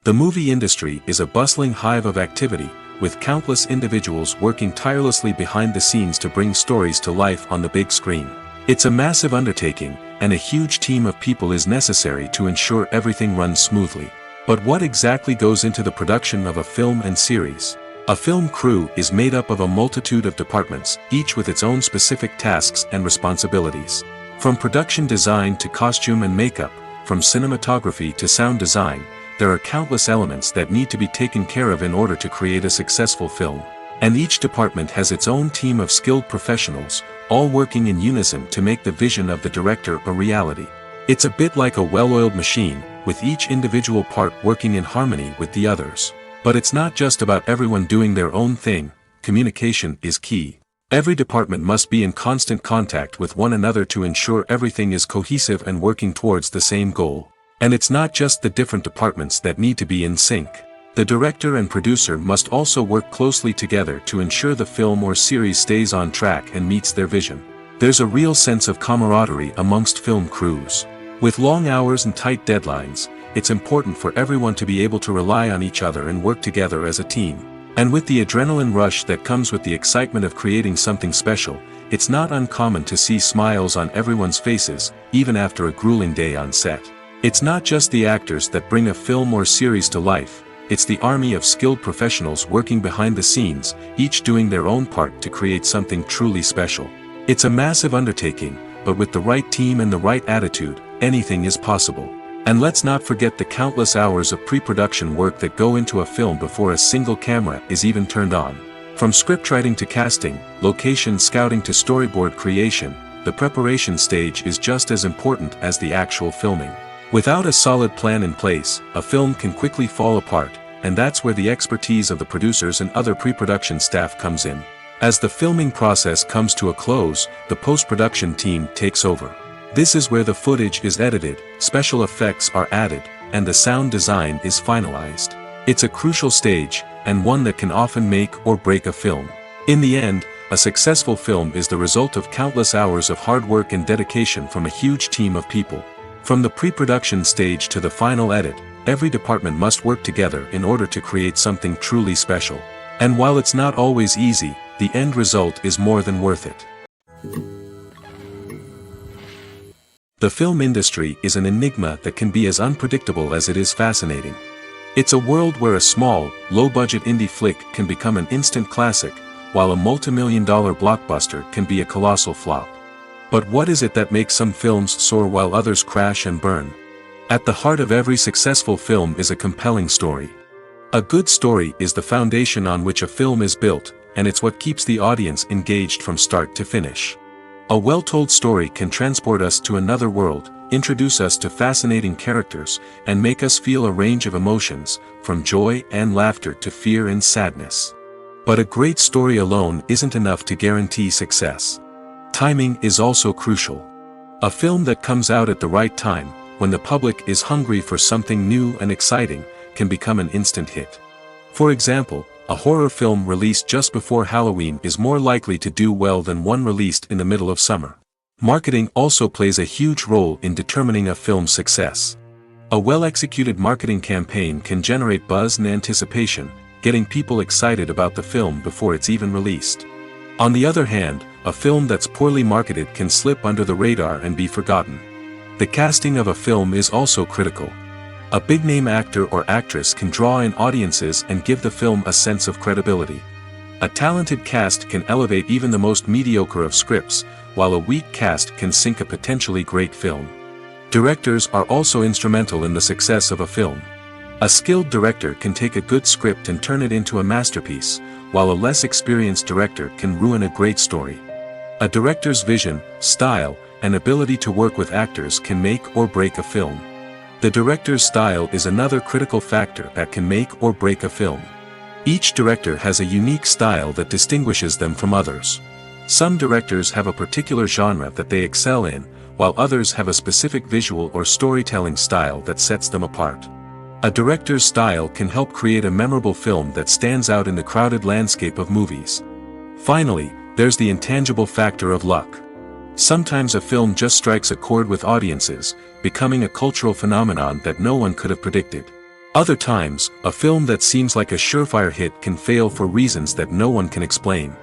A: The movie industry is a bustling hive of activity, with countless individuals working tirelessly behind the scenes to bring stories to life on the big screen. It's a massive undertaking, and a huge team of people is necessary to ensure everything runs smoothly. But what exactly goes into the production of a film and series? A film crew is made up of a multitude of departments, each with its own specific tasks and responsibilities. From production design to costume and makeup, from cinematography to sound design, there are countless elements that need to be taken care of in order to create a successful film. And each department has its own team of skilled professionals, all working in unison to make the vision of the director a reality. It's a bit like a well-oiled machine, with each individual part working in harmony with the others. But it's not just about everyone doing their own thing, communication is key. Every department must be in constant contact with one another to ensure everything is cohesive and working towards the same goal. And it's not just the different departments that need to be in sync. The director and producer must also work closely together to ensure the film or series stays on track and meets their vision. There's a real sense of camaraderie amongst film crews. With long hours and tight deadlines, it's important for everyone to be able to rely on each other and work together as a team. And with the adrenaline rush that comes with the excitement of creating something special, it's not uncommon to see smiles on everyone's faces, even after a grueling day on set. It's not just the actors that bring a film or series to life, it's the army of skilled professionals working behind the scenes, each doing their own part to create something truly special. It's a massive undertaking, but with the right team and the right attitude, anything is possible. And let's not forget the countless hours of pre-production work that go into a film before a single camera is even turned on. From scriptwriting to casting, location scouting to storyboard creation, the preparation stage is just as important as the actual filming. Without a solid plan in place, a film can quickly fall apart, and that's where the expertise of the producers and other pre-production staff comes in. As the filming process comes to a close, the post-production team takes over. This is where the footage is edited, special effects are added, and the sound design is finalized. It's a crucial stage, and one that can often make or break a film. In the end, a successful film is the result of countless hours of hard work and dedication from a huge team of people. From the pre-production stage to the final edit, every department must work together in order to create something truly special. And while it's not always easy, the end result is more than worth it. The film industry is an enigma that can be as unpredictable as it is fascinating. It's a world where a small, low-budget indie flick can become an instant classic, while a multi-million-dollar blockbuster can be a colossal flop. But what is it that makes some films soar while others crash and burn? At the heart of every successful film is a compelling story. A good story is the foundation on which a film is built, and it's what keeps the audience engaged from start to finish. A well-told story can transport us to another world, introduce us to fascinating characters, and make us feel a range of emotions, from joy and laughter to fear and sadness. But a great story alone isn't enough to guarantee success. Timing is also crucial. A film that comes out at the right time, when the public is hungry for something new and exciting, can become an instant hit. For example, a horror film released just before Halloween is more likely to do well than one released in the middle of summer. Marketing also plays a huge role in determining a film's success. A well-executed marketing campaign can generate buzz and anticipation, getting people excited about the film before it's even released. On the other hand, a film that's poorly marketed can slip under the radar and be forgotten. The casting of a film is also critical. A big-name actor or actress can draw in audiences and give the film a sense of credibility. A talented cast can elevate even the most mediocre of scripts, while a weak cast can sink a potentially great film. Directors are also instrumental in the success of a film. A skilled director can take a good script and turn it into a masterpiece, while a less experienced director can ruin a great story. A director's vision, style, and ability to work with actors can make or break a film. The director's style is another critical factor that can make or break a film. Each director has a unique style that distinguishes them from others. Some directors have a particular genre that they excel in, while others have a specific visual or storytelling style that sets them apart. A director's style can help create a memorable film that stands out in the crowded landscape of movies. Finally, there's the intangible factor of luck. Sometimes a film just strikes a chord with audiences, becoming a cultural phenomenon that no one could have predicted. Other times, a film that seems like a surefire hit can fail for reasons that no one can explain.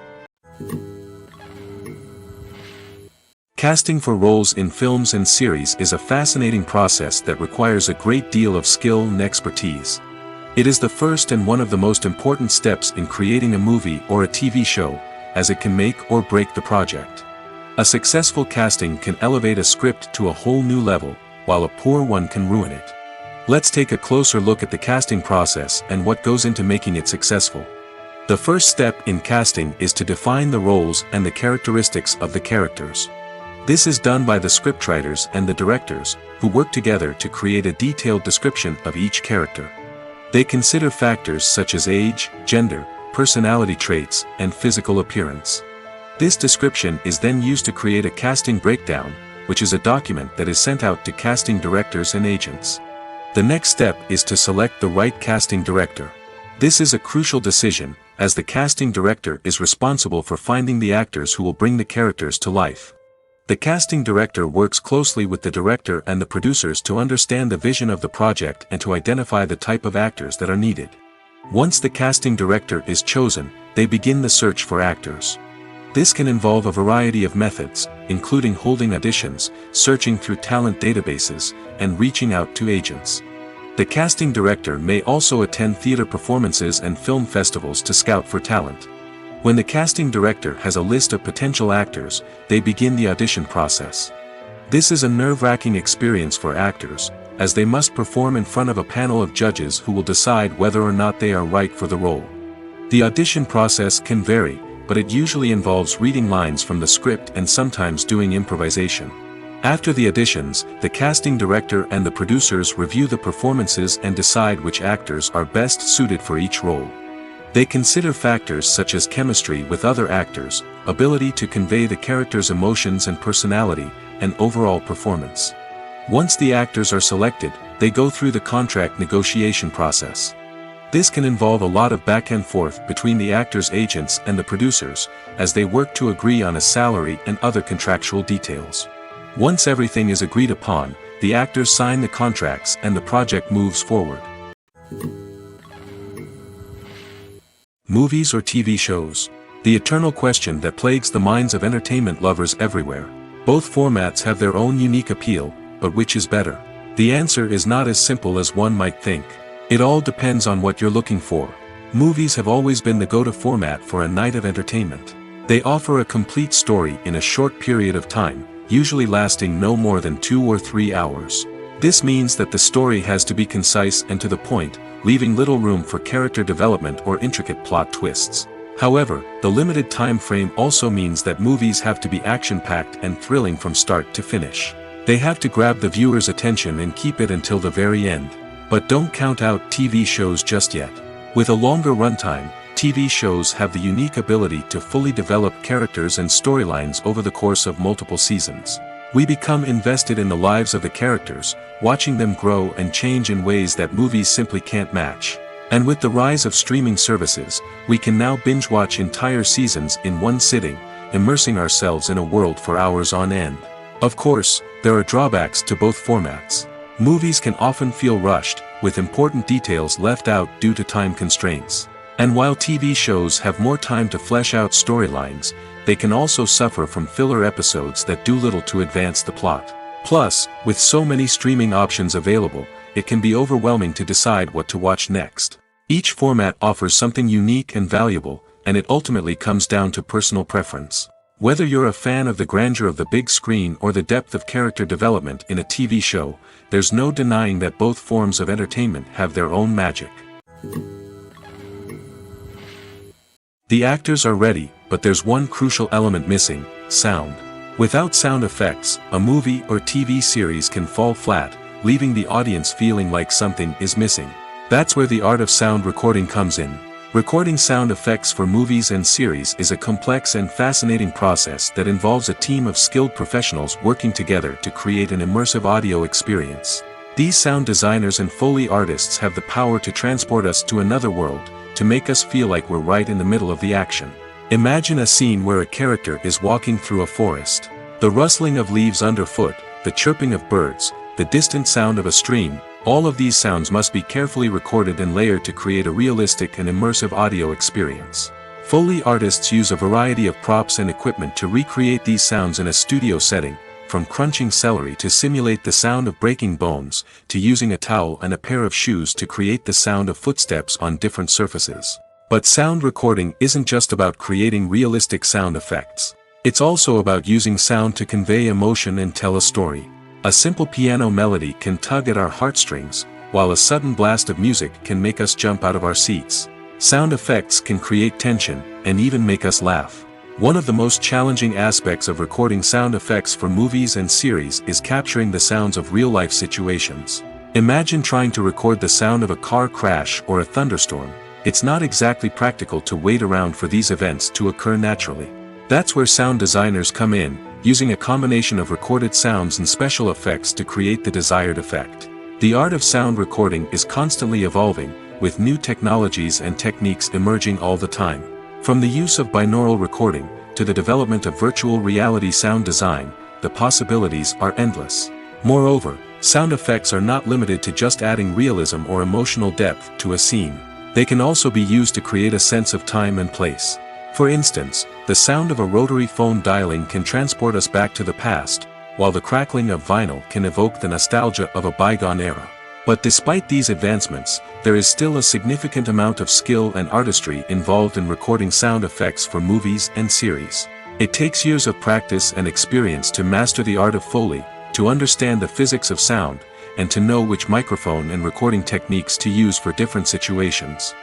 A: Casting for roles in films and series is a fascinating process that requires a great deal of skill and expertise. It is the first and one of the most important steps in creating a movie or a TV show, as it can make or break the project. A successful casting can elevate a script to a whole new level, while a poor one can ruin it. Let's take a closer look at the casting process and what goes into making it successful. The first step in casting is to define the roles and the characteristics of the characters. This is done by the scriptwriters and the directors, who work together to create a detailed description of each character. They consider factors such as age, gender, personality traits, and physical appearance. This description is then used to create a casting breakdown, which is a document that is sent out to casting directors and agents. The next step is to select the right casting director. This is a crucial decision, as the casting director is responsible for finding the actors who will bring the characters to life. The casting director works closely with the director and the producers to understand the vision of the project and to identify the type of actors that are needed. Once the casting director is chosen, they begin the search for actors. This can involve a variety of methods, including holding auditions, searching through talent databases, and reaching out to agents. The casting director may also attend theater performances and film festivals to scout for talent. When the casting director has a list of potential actors, they begin the audition process. This is a nerve-wracking experience for actors, as they must perform in front of a panel of judges who will decide whether or not they are right for the role. The audition process can vary, but it usually involves reading lines from the script and sometimes doing improvisation. After the auditions, the casting director and the producers review the performances and decide which actors are best suited for each role. They consider factors such as chemistry with other actors, ability to convey the character's emotions and personality, and overall performance. Once the actors are selected, they go through the contract negotiation process. This can involve a lot of back and forth between the actors' agents and the producers, as they work to agree on a salary and other contractual details. Once everything is agreed upon, the actors sign the contracts and the project moves forward. Movies or TV shows? The eternal question that plagues the minds of entertainment lovers everywhere. Both formats have their own unique appeal, but which is better? The answer is not as simple as one might think. It all depends on what you're looking for. Movies have always been the go-to format for a night of entertainment. They offer a complete story in a short period of time, usually lasting no more than 2 or 3 hours. This means that the story has to be concise and to the point, leaving little room for character development or intricate plot twists. However, the limited time frame also means that movies have to be action-packed and thrilling from start to finish. They have to grab the viewer's attention and keep it until the very end. But don't count out TV shows just yet. With a longer runtime, TV shows have the unique ability to fully develop characters and storylines over the course of multiple seasons. We become invested in the lives of the characters, watching them grow and change in ways that movies simply can't match. And with the rise of streaming services, we can now binge-watch entire seasons in one sitting, immersing ourselves in a world for hours on end. Of course, there are drawbacks to both formats. Movies can often feel rushed, with important details left out due to time constraints. And while TV shows have more time to flesh out storylines, they can also suffer from filler episodes that do little to advance the plot. Plus, with so many streaming options available, it can be overwhelming to decide what to watch next. Each format offers something unique and valuable, and it ultimately comes down to personal preference. Whether you're a fan of the grandeur of the big screen or the depth of character development in a TV show, there's no denying that both forms of entertainment have their own magic. The actors are ready, but there's one crucial element missing: sound. Without sound effects, a movie or TV series can fall flat, leaving the audience feeling like something is missing. That's where the art of sound recording comes in. Recording sound effects for movies and series is a complex and fascinating process that involves a team of skilled professionals working together to create an immersive audio experience. These sound designers and Foley artists have the power to transport us to another world, to make us feel like we're right in the middle of the action. Imagine a scene where a character is walking through a forest. The rustling of leaves underfoot, the chirping of birds, the distant sound of a stream, all of these sounds must be carefully recorded and layered to create a realistic and immersive audio experience. Foley artists use a variety of props and equipment to recreate these sounds in a studio setting, from crunching celery to simulate the sound of breaking bones, to using a towel and a pair of shoes to create the sound of footsteps on different surfaces. But sound recording isn't just about creating realistic sound effects. It's also about using sound to convey emotion and tell a story. A simple piano melody can tug at our heartstrings, while a sudden blast of music can make us jump out of our seats. Sound effects can create tension, and even make us laugh. One of the most challenging aspects of recording sound effects for movies and series is capturing the sounds of real-life situations. Imagine trying to record the sound of a car crash or a thunderstorm. It's not exactly practical to wait around for these events to occur naturally. That's where sound designers come in, using a combination of recorded sounds and special effects to create the desired effect. The art of sound recording is constantly evolving, with new technologies and techniques emerging all the time. From the use of binaural recording, to the development of virtual reality sound design, the possibilities are endless. Moreover, sound effects are not limited to just adding realism or emotional depth to a scene. They can also be used to create a sense of time and place. For instance, the sound of a rotary phone dialing can transport us back to the past, while the crackling of vinyl can evoke the nostalgia of a bygone era. But despite these advancements, there is still a significant amount of skill and artistry involved in recording sound effects for movies and series. It takes years of practice and experience to master the art of Foley, to understand the physics of sound, and to know which microphone and recording techniques to use for different situations.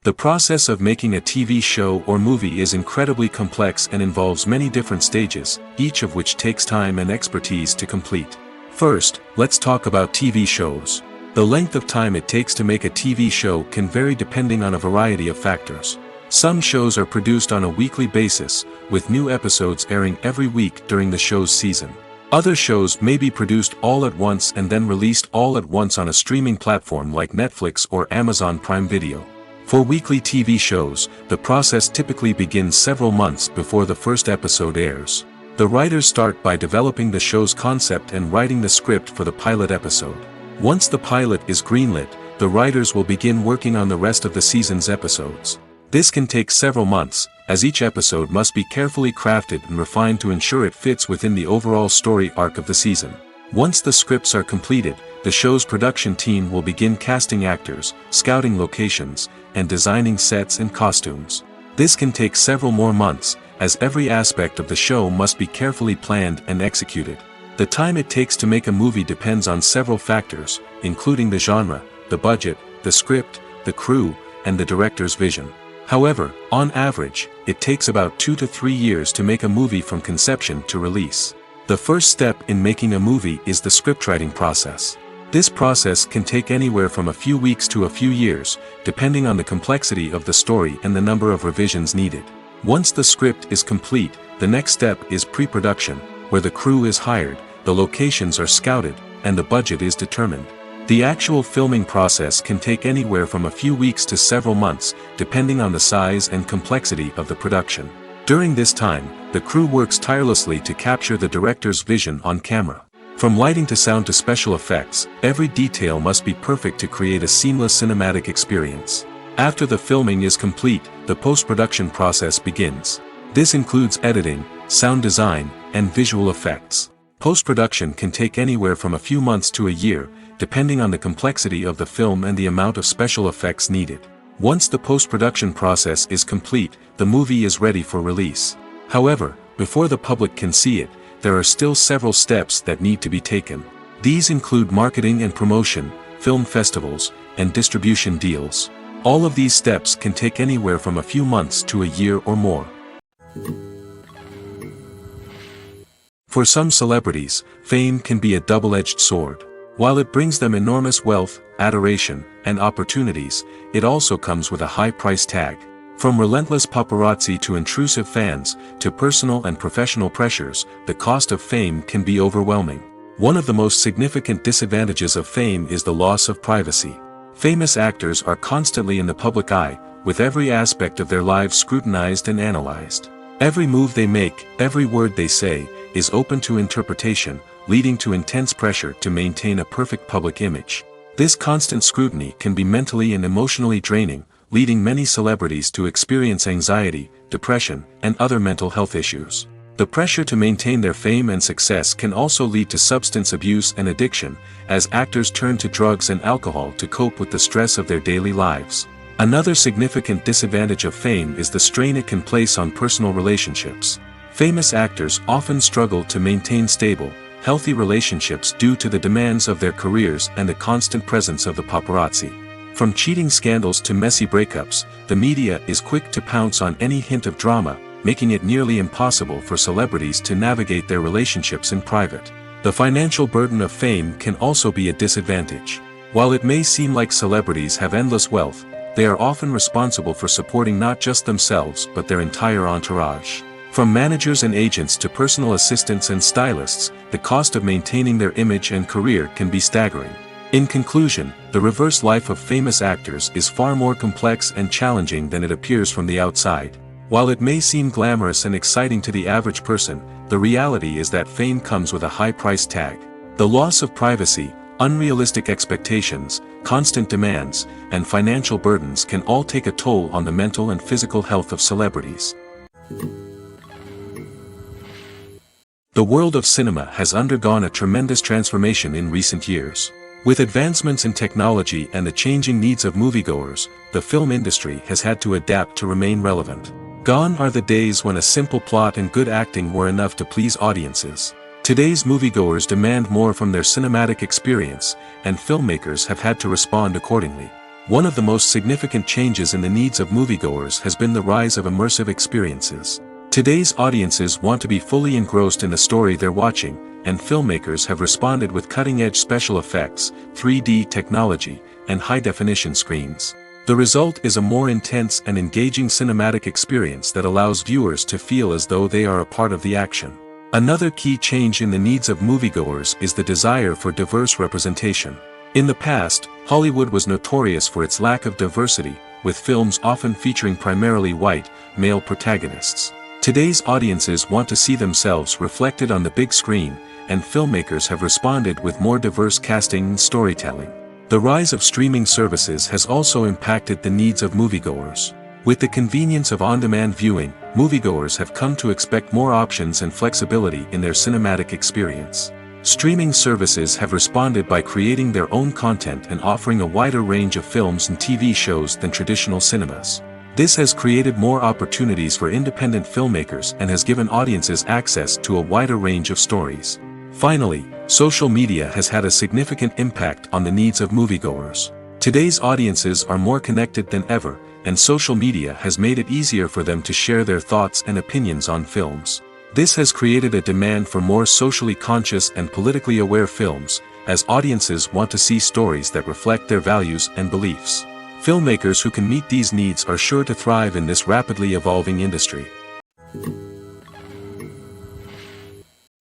A: The process of making a TV show or movie is incredibly complex and involves many different stages, each of which takes time and expertise to complete. First, let's talk about TV shows. The length of time it takes to make a TV show can vary depending on a variety of factors. Some shows are produced on a weekly basis, with new episodes airing every week during the show's season. Other shows may be produced all at once and then released all at once on a streaming platform like Netflix or Amazon Prime Video. For weekly TV shows, the process typically begins several months before the first episode airs. The writers start by developing the show's concept and writing the script for the pilot episode. Once the pilot is greenlit, the writers will begin working on the rest of the season's episodes. This can take several months, as each episode must be carefully crafted and refined to ensure it fits within the overall story arc of the season. Once the scripts are completed, the show's production team will begin casting actors, scouting locations, and designing sets and costumes. This can take several more months, as every aspect of the show must be carefully planned and executed. The time it takes to make a movie depends on several factors, including the genre, the budget, the script, the crew, and the director's vision. However, on average, it takes about 2 to 3 years to make a movie from conception to release. The first step in making a movie is the scriptwriting process. This process can take anywhere from a few weeks to a few years, depending on the complexity of the story and the number of revisions needed. Once the script is complete, the next step is pre-production, where the crew is hired, the locations are scouted, and the budget is determined. The actual filming process can take anywhere from a few weeks to several months, depending on the size and complexity of the production. During this time, the crew works tirelessly to capture the director's vision on camera. From lighting to sound to special effects, every detail must be perfect to create a seamless cinematic experience. After the filming is complete, the post-production process begins. This includes editing, sound design, and visual effects. Post-production can take anywhere from a few months to a year, depending on the complexity of the film and the amount of special effects needed. Once the post-production process is complete, the movie is ready for release. However, before the public can see it, there are still several steps that need to be taken. These include marketing and promotion, film festivals, and distribution deals. All of these steps can take anywhere from a few months to a year or more. For some celebrities, fame can be a double-edged sword. While it brings them enormous wealth, adoration, and opportunities, it also comes with a high price tag. From relentless paparazzi to intrusive fans, to personal and professional pressures, the cost of fame can be overwhelming. One of the most significant disadvantages of fame is the loss of privacy. Famous actors are constantly in the public eye, with every aspect of their lives scrutinized and analyzed. Every move they make, every word they say, is open to interpretation, leading to intense pressure to maintain a perfect public image. This constant scrutiny can be mentally and emotionally draining, leading many celebrities to experience anxiety, depression, and other mental health issues. The pressure to maintain their fame and success can also lead to substance abuse and addiction, as actors turn to drugs and alcohol to cope with the stress of their daily lives. Another significant disadvantage of fame is the strain it can place on personal relationships. Famous actors often struggle to maintain stable, healthy relationships due to the demands of their careers and the constant presence of the paparazzi. From cheating scandals to messy breakups, the media is quick to pounce on any hint of drama, making it nearly impossible for celebrities to navigate their relationships in private. The financial burden of fame can also be a disadvantage. While it may seem like celebrities have endless wealth, they are often responsible for supporting not just themselves but their entire entourage. From managers and agents to personal assistants and stylists, the cost of maintaining their image and career can be staggering. In conclusion, the reverse life of famous actors is far more complex and challenging than it appears from the outside. While it may seem glamorous and exciting to the average person, the reality is that fame comes with a high price tag. The loss of privacy, unrealistic expectations, constant demands, and financial burdens can all take a toll on the mental and physical health of celebrities. The world of cinema has undergone a tremendous transformation in recent years. With advancements in technology and the changing needs of moviegoers, the film industry has had to adapt to remain relevant. Gone are the days when a simple plot and good acting were enough to please audiences. Today's moviegoers demand more from their cinematic experience, and filmmakers have had to respond accordingly. One of the most significant changes in the needs of moviegoers has been the rise of immersive experiences. Today's audiences want to be fully engrossed in the story they're watching, and filmmakers have responded with cutting-edge special effects, 3D technology, and high-definition screens. The result is a more intense and engaging cinematic experience that allows viewers to feel as though they are a part of the action. Another key change in the needs of moviegoers is the desire for diverse representation. In the past, Hollywood was notorious for its lack of diversity, with films often featuring primarily white, male protagonists. Today's audiences want to see themselves reflected on the big screen, and filmmakers have responded with more diverse casting and storytelling. The rise of streaming services has also impacted the needs of moviegoers. With the convenience of on-demand viewing, moviegoers have come to expect more options and flexibility in their cinematic experience. Streaming services have responded by creating their own content and offering a wider range of films and TV shows than traditional cinemas. This has created more opportunities for independent filmmakers and has given audiences access to a wider range of stories. Finally, social media has had a significant impact on the needs of moviegoers. Today's audiences are more connected than ever, and social media has made it easier for them to share their thoughts and opinions on films. This has created a demand for more socially conscious and politically aware films, as audiences want to see stories that reflect their values and beliefs. Filmmakers who can meet these needs are sure to thrive in this rapidly evolving industry.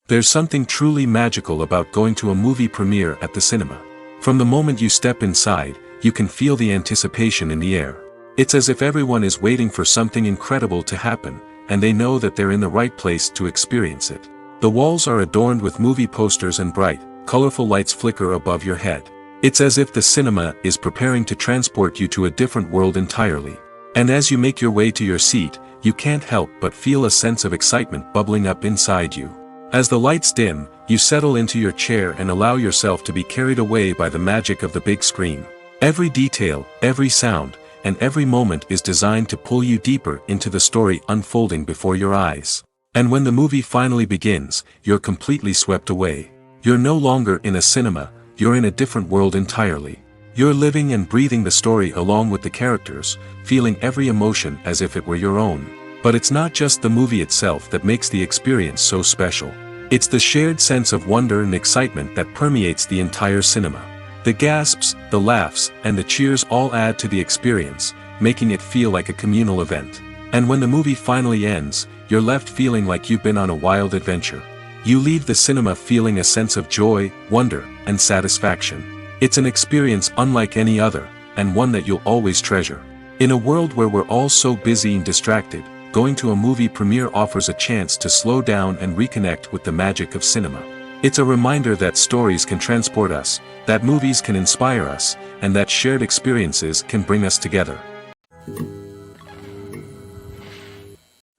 A: There's something truly magical about going to a movie premiere at the cinema. From the moment you step inside, you can feel the anticipation in the air. It's as if everyone is waiting for something incredible to happen, and they know that they're in the right place to experience it. The walls are adorned with movie posters and bright, colorful lights flicker above your head. It's as if the cinema is preparing to transport you to a different world entirely. And as you make your way to your seat, you can't help but feel a sense of excitement bubbling up inside you. As the lights dim, you settle into your chair and allow yourself to be carried away by the magic of the big screen. Every detail, every sound, and every moment is designed to pull you deeper into the story unfolding before your eyes. And when the movie finally begins, you're completely swept away. You're no longer in a cinema, you're in a different world entirely. You're living and breathing the story along with the characters, feeling every emotion as if it were your own. But it's not just the movie itself that makes the experience so special. It's the shared sense of wonder and excitement that permeates the entire cinema. The gasps, the laughs, and the cheers all add to the experience, making it feel like a communal event. And when the movie finally ends, you're left feeling like you've been on a wild adventure. You leave the cinema feeling a sense of joy, wonder, and satisfaction. It's an experience unlike any other, and one that you'll always treasure. In a world where we're all so busy and distracted, going to a movie premiere offers a chance to slow down and reconnect with the magic of cinema. It's a reminder that stories can transport us, that movies can inspire us, and that shared experiences can bring us together.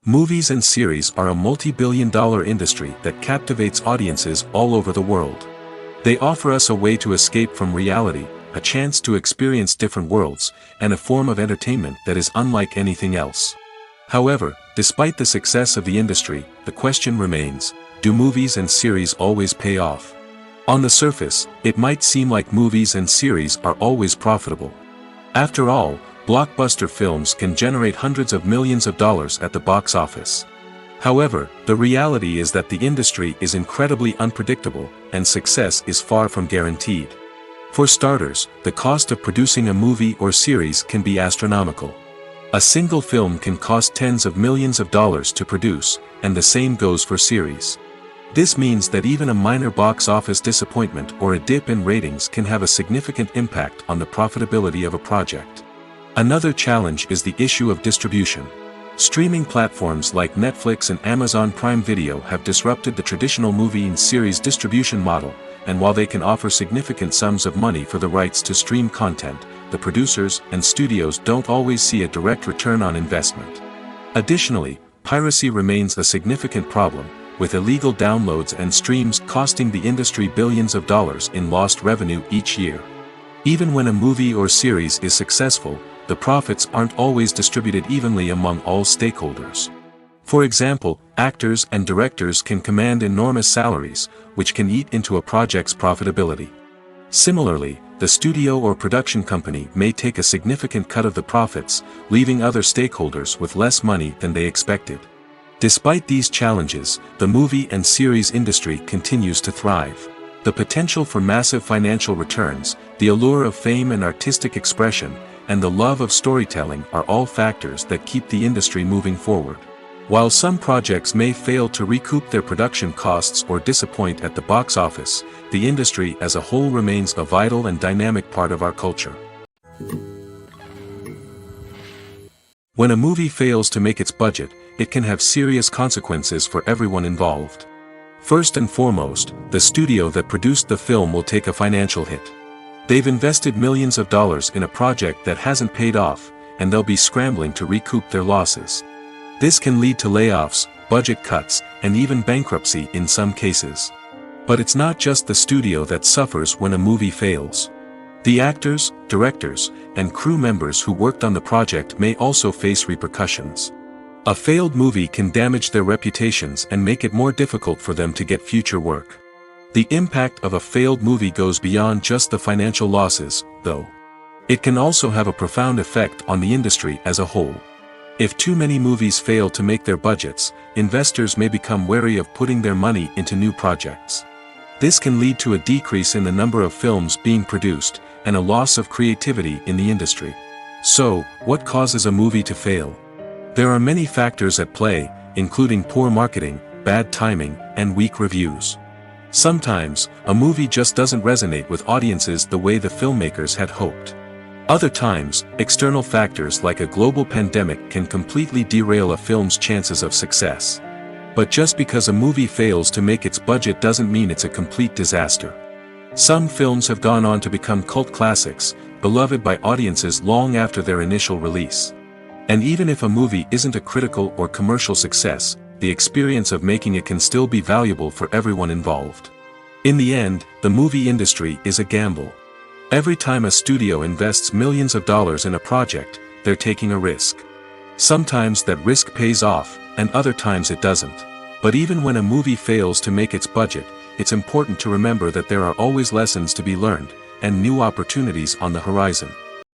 A: Movies and series are a multi-billion-dollar industry that captivates audiences all over the world. They offer us a way to escape from reality, a chance to experience different worlds, and a form of entertainment that is unlike anything else. However, despite the success of the industry, the question remains, do movies and series always pay off? On the surface, it might seem like movies and series are always profitable. After all, blockbuster films can generate hundreds of millions of dollars at the box office. However, the reality is that the industry is incredibly unpredictable, and success is far from guaranteed. For starters, the cost of producing a movie or series can be astronomical. A single film can cost tens of millions of dollars to produce, and the same goes for series. This means that even a minor box office disappointment or a dip in ratings can have a significant impact on the profitability of a project. Another challenge is the issue of distribution. Streaming platforms like Netflix and Amazon Prime Video have disrupted the traditional movie and series distribution model, and while they can offer significant sums of money for the rights to stream content, the producers and studios don't always see a direct return on investment. Additionally, piracy remains a significant problem, with illegal downloads and streams costing the industry billions of dollars in lost revenue each year. Even when a movie or series is successful, the profits aren't always distributed evenly among all stakeholders. For example, actors and directors can command enormous salaries, which can eat into a project's profitability. Similarly, the studio or production company may take a significant cut of the profits, leaving other stakeholders with less money than they expected. Despite these challenges, the movie and series industry continues to thrive. The potential for massive financial returns, the allure of fame and artistic expression, and the love of storytelling are all factors that keep the industry moving forward. While some projects may fail to recoup their production costs or disappoint at the box office, the industry as a whole remains a vital and dynamic part of our culture. When a movie fails to make its budget, it can have serious consequences for everyone involved. First and foremost, the studio that produced the film will take a financial hit. They've invested millions of dollars in a project that hasn't paid off, and they'll be scrambling to recoup their losses. This can lead to layoffs, budget cuts, and even bankruptcy in some cases. But it's not just the studio that suffers when a movie fails. The actors, directors, and crew members who worked on the project may also face repercussions. A failed movie can damage their reputations and make it more difficult for them to get future work. The impact of a failed movie goes beyond just the financial losses, though. It can also have a profound effect on the industry as a whole. If too many movies fail to make their budgets, investors may become wary of putting their money into new projects. This can lead to a decrease in the number of films being produced, and a loss of creativity in the industry. So, what causes a movie to fail? There are many factors at play, including poor marketing, bad timing, and weak reviews. Sometimes, a movie just doesn't resonate with audiences the way the filmmakers had hoped. Other times, external factors like a global pandemic can completely derail a film's chances of success. But just because a movie fails to make its budget doesn't mean it's a complete disaster. Some films have gone on to become cult classics, beloved by audiences long after their initial release. And even if a movie isn't a critical or commercial success, the experience of making it can still be valuable for everyone involved. In the end, the movie industry is a gamble. Every time a studio invests millions of dollars in a project, they're taking a risk. Sometimes that risk pays off, and other times it doesn't. But even when a movie fails to make its budget, it's important to remember that there are always lessons to be learned, and new opportunities on the horizon.